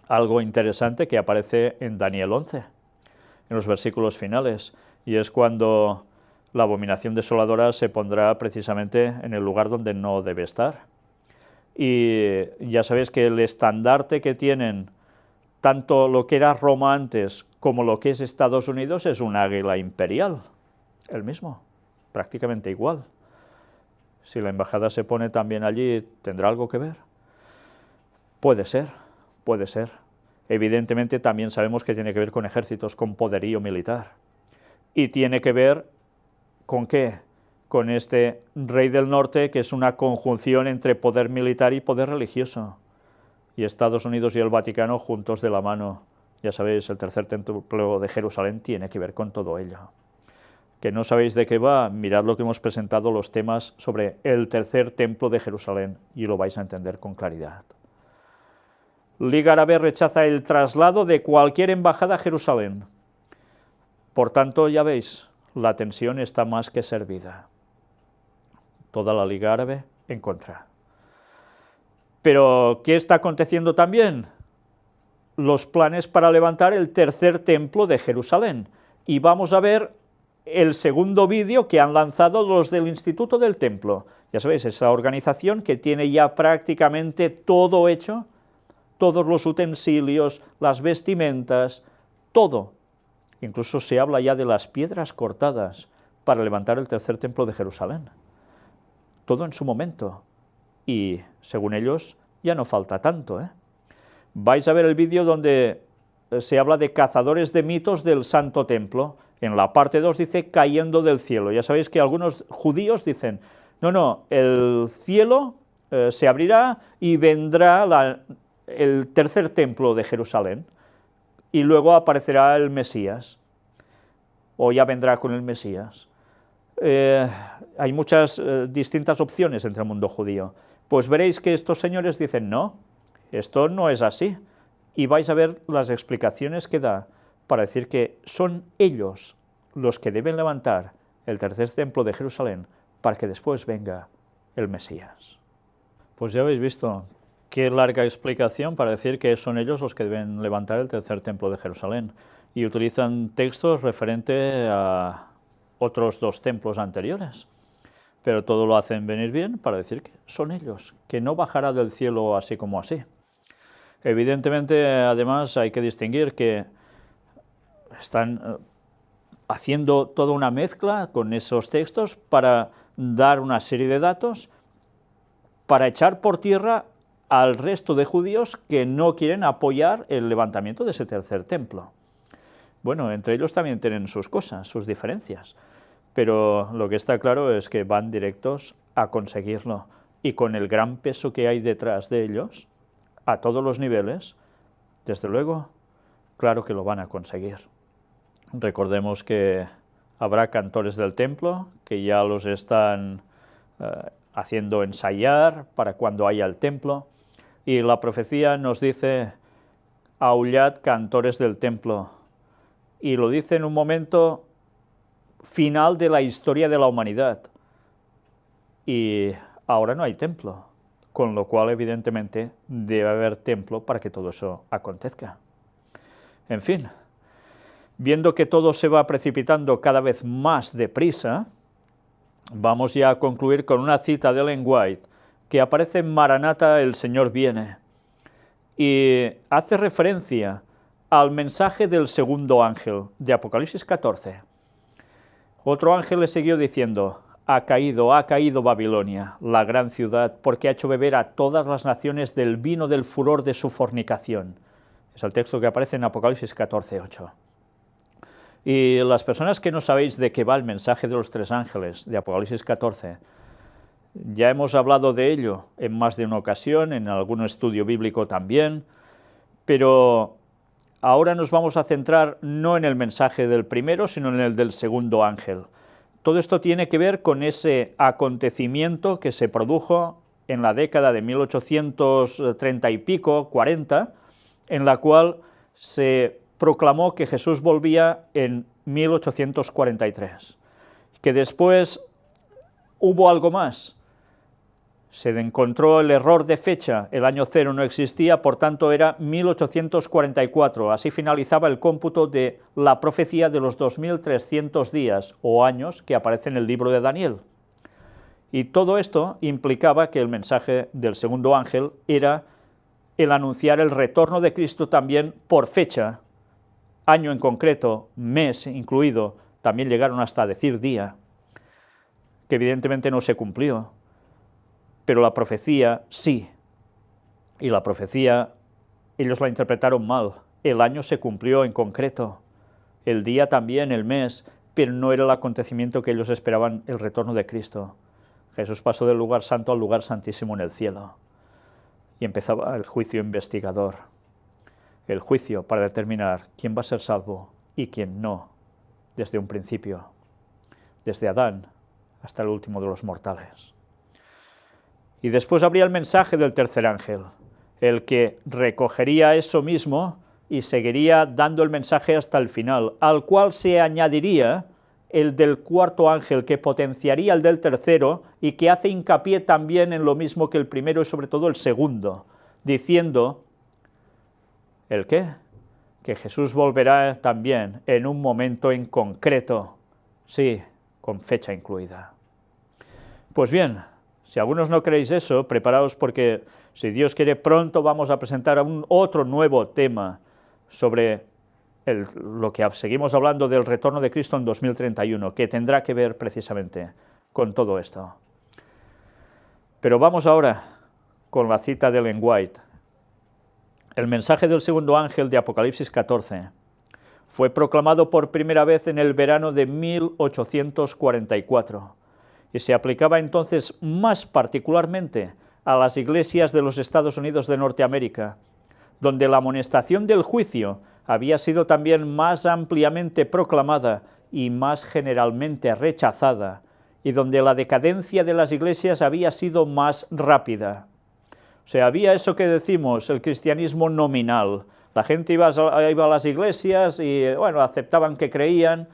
algo interesante que aparece en Daniel 11, en los versículos finales, y es cuando la abominación desoladora se pondrá precisamente en el lugar donde no debe estar. Y ya sabéis que el estandarte que tienen tanto lo que era Roma antes como lo que es Estados Unidos es un águila imperial, el mismo, prácticamente igual. Si la embajada se pone también allí, ¿tendrá algo que ver? Puede ser, puede ser. Evidentemente también sabemos que tiene que ver con ejércitos, con poderío militar. Y tiene que ver ¿con qué? con este rey del norte, que es una conjunción entre poder militar y poder religioso. Y Estados Unidos y el Vaticano juntos de la mano. Ya sabéis, el tercer templo de Jerusalén tiene que ver con todo ello. ¿Que no sabéis de qué va? Mirad lo que hemos presentado, los temas sobre el tercer templo de Jerusalén, y lo vais a entender con claridad. Liga Árabe rechaza el traslado de cualquier embajada a Jerusalén. Por tanto, ya veis, la tensión está más que servida. Toda la Liga Árabe en contra. Pero, ¿qué está aconteciendo también? Los planes para levantar el tercer templo de Jerusalén. Y vamos a ver el segundo vídeo que han lanzado los del Instituto del Templo. Ya sabéis, esa organización que tiene ya prácticamente todo hecho, todos los utensilios, las vestimentas, todo. Incluso se habla ya de las piedras cortadas para levantar el tercer templo de Jerusalén. Todo en su momento. Y, según ellos, ya no falta tanto, ¿eh? Vais a ver el vídeo donde se habla de cazadores de mitos del Santo Templo. En la parte 2 dice cayendo del cielo. Ya sabéis que algunos judíos dicen, no, el cielo se abrirá y vendrá el tercer templo de Jerusalén, y luego aparecerá el Mesías, o ya vendrá con el Mesías. Hay muchas distintas opciones entre el mundo judío. Pues veréis que estos señores dicen, no, esto no es así, y vais a ver las explicaciones que da para decir que son ellos los que deben levantar el tercer templo de Jerusalén para que después venga el Mesías. Pues ya habéis visto qué larga explicación para decir que son ellos los que deben levantar el tercer templo de Jerusalén, y utilizan textos referentes a otros dos templos anteriores, pero todo lo hacen venir bien para decir que son ellos, que no bajará del cielo así como así. Evidentemente, además, hay que distinguir que están haciendo toda una mezcla con esos textos para dar una serie de datos para echar por tierra al resto de judíos que no quieren apoyar el levantamiento de ese tercer templo. Bueno, entre ellos también tienen sus cosas, sus diferencias, pero lo que está claro es que van directos a conseguirlo, y con el gran peso que hay detrás de ellos, a todos los niveles, desde luego, claro que lo van a conseguir. Recordemos que habrá cantores del templo que ya los están haciendo ensayar para cuando haya el templo, y la profecía nos dice, aullad cantores del templo, y lo dice en un momento final de la historia de la humanidad, y ahora no hay templo, con lo cual evidentemente debe haber templo para que todo eso acontezca. En fin, viendo que todo se va precipitando cada vez más deprisa, vamos ya a concluir con una cita de Ellen White, que aparece en Maranata, el Señor viene, y hace referencia al mensaje del segundo ángel de Apocalipsis 14. Otro ángel le siguió diciendo, ha caído Babilonia, la gran ciudad, porque ha hecho beber a todas las naciones del vino del furor de su fornicación. Es el texto que aparece en Apocalipsis 14:8. Y las personas que no sabéis de qué va el mensaje de los tres ángeles de Apocalipsis 14, ya hemos hablado de ello en más de una ocasión, en algún estudio bíblico también, pero ahora nos vamos a centrar no en el mensaje del primero, sino en el del segundo ángel. Todo esto tiene que ver con ese acontecimiento que se produjo en la década de 1830 y pico, 40, en la cual se proclamó que Jesús volvía en 1843, que después hubo algo más. Se encontró el error de fecha, el año cero no existía, por tanto era 1844, así finalizaba el cómputo de la profecía de los 2300 días o años que aparece en el libro de Daniel. Y todo esto implicaba que el mensaje del segundo ángel era el anunciar el retorno de Cristo también por fecha, año en concreto, mes incluido, también llegaron hasta decir día, que evidentemente no se cumplió. Pero la profecía sí, y la profecía ellos la interpretaron mal, el año se cumplió en concreto, el día también, el mes, pero no era el acontecimiento que ellos esperaban, el retorno de Cristo. Jesús pasó del lugar santo al lugar santísimo en el cielo, y empezaba el juicio investigador, el juicio para determinar quién va a ser salvo y quién no, desde un principio, desde Adán hasta el último de los mortales. Y después habría el mensaje del tercer ángel, el que recogería eso mismo y seguiría dando el mensaje hasta el final, al cual se añadiría el del cuarto ángel, que potenciaría el del tercero y que hace hincapié también en lo mismo que el primero y sobre todo el segundo, diciendo, ¿el qué? Que Jesús volverá también en un momento en concreto, sí, con fecha incluida. Pues bien, si algunos no creéis eso, preparaos porque, si Dios quiere, pronto vamos a presentar otro nuevo tema sobre lo que seguimos hablando del retorno de Cristo en 2031, que tendrá que ver precisamente con todo esto. Pero vamos ahora con la cita de Ellen White. El mensaje del segundo ángel de Apocalipsis 14 fue proclamado por primera vez en el verano de 1844 y se aplicaba entonces más particularmente a las iglesias de los Estados Unidos de Norteamérica, donde la amonestación del juicio había sido también más ampliamente proclamada y más generalmente rechazada, y donde la decadencia de las iglesias había sido más rápida. O sea, había eso que decimos, el cristianismo nominal. La gente iba a las iglesias y, bueno, aceptaban que creían,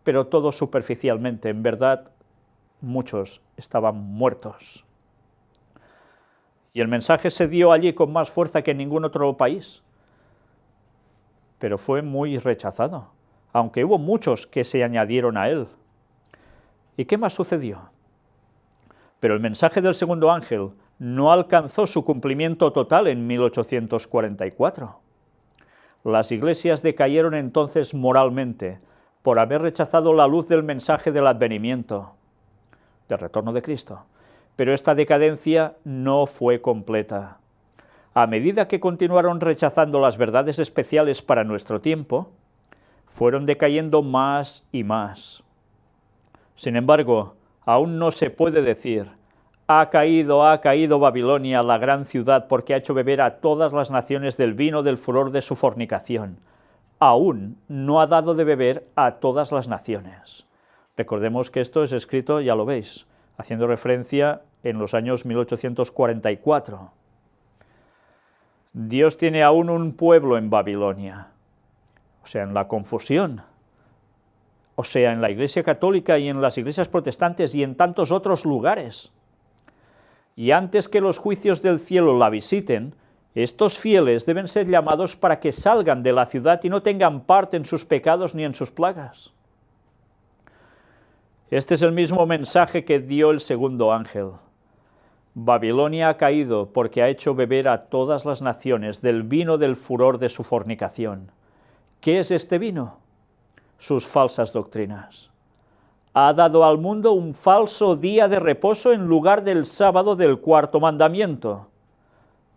pero todo superficialmente. En verdad, muchos estaban muertos. Y el mensaje se dio allí con más fuerza que en ningún otro país, pero fue muy rechazado, aunque hubo muchos que se añadieron a él. ¿Y qué más sucedió? Pero el mensaje del segundo ángel no alcanzó su cumplimiento total en 1844. Las iglesias decayeron entonces moralmente por haber rechazado la luz del mensaje del advenimiento, del retorno de Cristo. Pero esta decadencia no fue completa. A medida que continuaron rechazando las verdades especiales para nuestro tiempo, fueron decayendo más y más. Sin embargo, aún no se puede decir, ha caído Babilonia, la gran ciudad, porque ha hecho beber a todas las naciones del vino del furor de su fornicación. Aún no ha dado de beber a todas las naciones. Recordemos que esto es escrito, ya lo veis, haciendo referencia en los años 1844. Dios tiene aún un pueblo en Babilonia, o sea, en la confusión, o sea, en la Iglesia Católica y en las iglesias protestantes y en tantos otros lugares. Y antes que los juicios del cielo la visiten, estos fieles deben ser llamados para que salgan de la ciudad y no tengan parte en sus pecados ni en sus plagas. Este es el mismo mensaje que dio el segundo ángel. Babilonia ha caído porque ha hecho beber a todas las naciones del vino del furor de su fornicación. ¿Qué es este vino? Sus falsas doctrinas. Ha dado al mundo un falso día de reposo en lugar del sábado del cuarto mandamiento.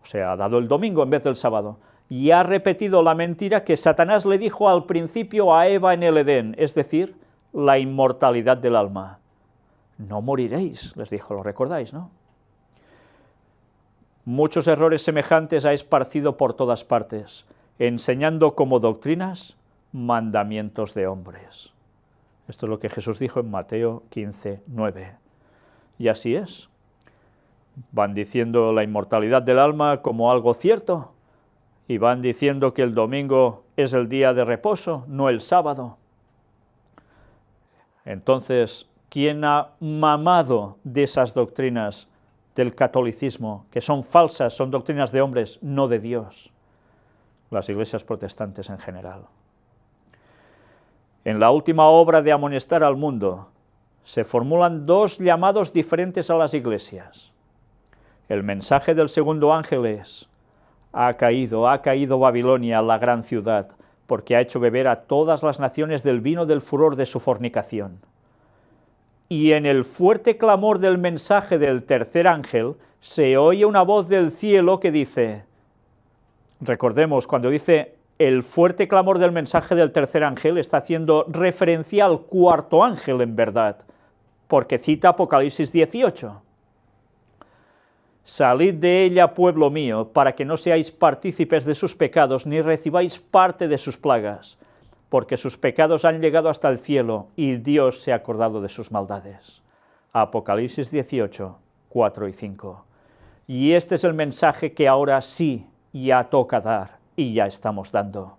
O sea, ha dado el domingo en vez del sábado. Y ha repetido la mentira que Satanás le dijo al principio a Eva en el Edén, es decir, la inmortalidad del alma. No moriréis, les dijo, lo recordáis, ¿no? Muchos errores semejantes ha esparcido por todas partes, enseñando como doctrinas mandamientos de hombres. Esto es lo que Jesús dijo en Mateo 15, 9. Y así es. Van diciendo la inmortalidad del alma como algo cierto, y van diciendo que el domingo es el día de reposo, no el sábado. Entonces, ¿quién ha mamado de esas doctrinas del catolicismo, que son falsas, son doctrinas de hombres, no de Dios? Las iglesias protestantes en general. En la última obra de amonestar al mundo, se formulan dos llamados diferentes a las iglesias. El mensaje del segundo ángel es, ha caído Babilonia, la gran ciudad, porque ha hecho beber a todas las naciones del vino del furor de su fornicación. Y en el fuerte clamor del mensaje del tercer ángel, se oye una voz del cielo que dice, recordemos, cuando dice el fuerte clamor del mensaje del tercer ángel está haciendo referencia al cuarto ángel en verdad, porque cita Apocalipsis 18. Salid de ella, pueblo mío, para que no seáis partícipes de sus pecados, ni recibáis parte de sus plagas, porque sus pecados han llegado hasta el cielo, y Dios se ha acordado de sus maldades. Apocalipsis 18, 4 y 5. Y este es el mensaje que ahora sí ya toca dar, y ya estamos dando,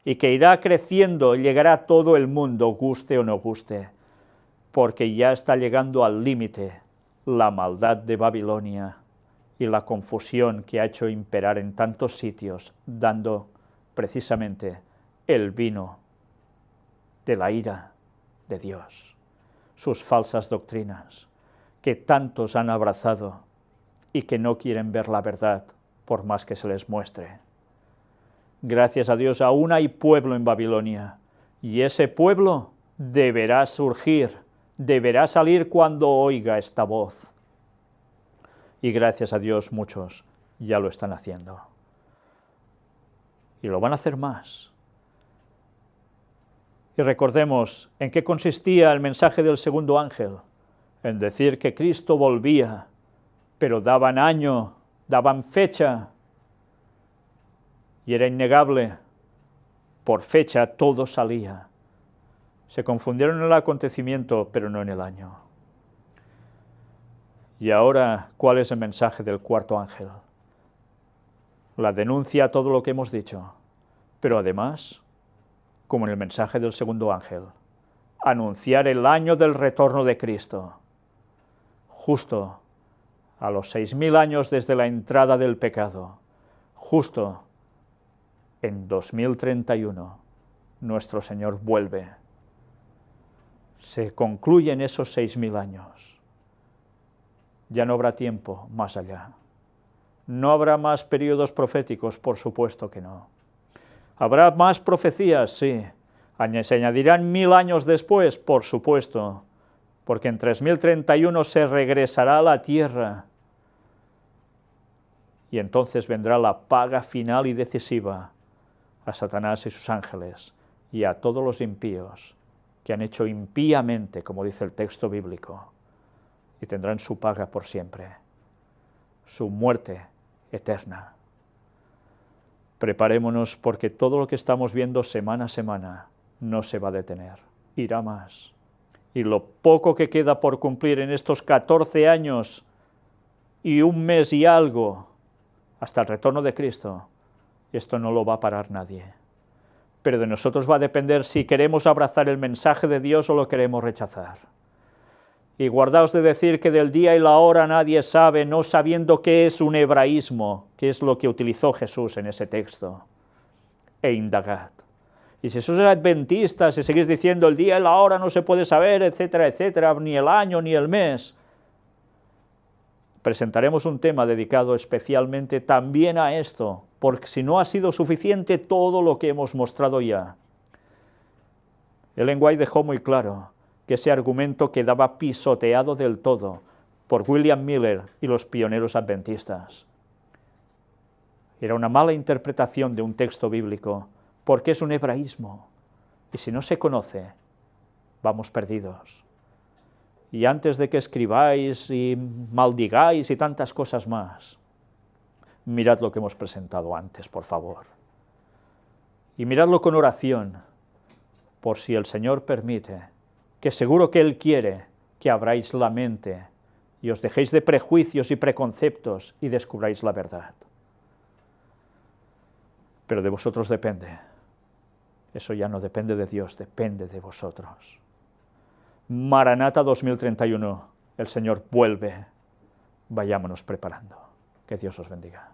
y que irá creciendo y llegará a todo el mundo, guste o no guste, porque ya está llegando al límite la maldad de Babilonia y la confusión que ha hecho imperar en tantos sitios, dando precisamente el vino de la ira de Dios, sus falsas doctrinas, que tantos han abrazado y que no quieren ver la verdad por más que se les muestre. Gracias a Dios aún hay pueblo en Babilonia, y ese pueblo deberá surgir, deberá salir cuando oiga esta voz. Y gracias a Dios muchos ya lo están haciendo. Y lo van a hacer más. Y recordemos en qué consistía el mensaje del segundo ángel, en decir que Cristo volvía, pero daban año, daban fecha, y era innegable, por fecha todo salía. Se confundieron en el acontecimiento, pero no en el año. Y ahora, ¿cuál es el mensaje del cuarto ángel? La denuncia a todo lo que hemos dicho, pero además, como en el mensaje del segundo ángel, anunciar el año del retorno de Cristo, justo a los 6000 años desde la entrada del pecado, justo en 2031, nuestro Señor vuelve. Se concluyen esos 6000 años. Ya no habrá tiempo más allá. No habrá más periodos proféticos, por supuesto que no. ¿Habrá más profecías? Sí. ¿Se añadirán 1000 años después? Por supuesto, porque en 3031 se regresará a la tierra. Y entonces vendrá la paga final y decisiva a Satanás y sus ángeles, y a todos los impíos que han hecho impíamente, como dice el texto bíblico, y tendrán su paga por siempre, su muerte eterna. Preparémonos porque todo lo que estamos viendo semana a semana no se va a detener, irá más. Y lo poco que queda por cumplir en estos 14 años y un mes y algo, hasta el retorno de Cristo, esto no lo va a parar nadie. Pero de nosotros va a depender si queremos abrazar el mensaje de Dios o lo queremos rechazar. Y guardaos de decir que del día y la hora nadie sabe, no sabiendo qué es un hebraísmo, que es lo que utilizó Jesús en ese texto. E indagad. Y si sois adventistas y seguís diciendo el día y la hora no se puede saber, etcétera, etcétera, ni el año ni el mes, presentaremos un tema dedicado especialmente también a esto, porque si no ha sido suficiente todo lo que hemos mostrado ya. Ellen White dejó muy claro que ese argumento quedaba pisoteado del todo por William Miller y los pioneros adventistas. Era una mala interpretación de un texto bíblico, porque es un hebraísmo, y si no se conoce, vamos perdidos. Y antes de que escribáis y maldigáis y tantas cosas más, mirad lo que hemos presentado antes, por favor. Y miradlo con oración, por si el Señor permite, que seguro que Él quiere que abráis la mente y os dejéis de prejuicios y preconceptos y descubráis la verdad. Pero de vosotros depende. Eso ya no depende de Dios, depende de vosotros. Maranata 2031, el Señor vuelve. Vayámonos preparando. Que Dios os bendiga.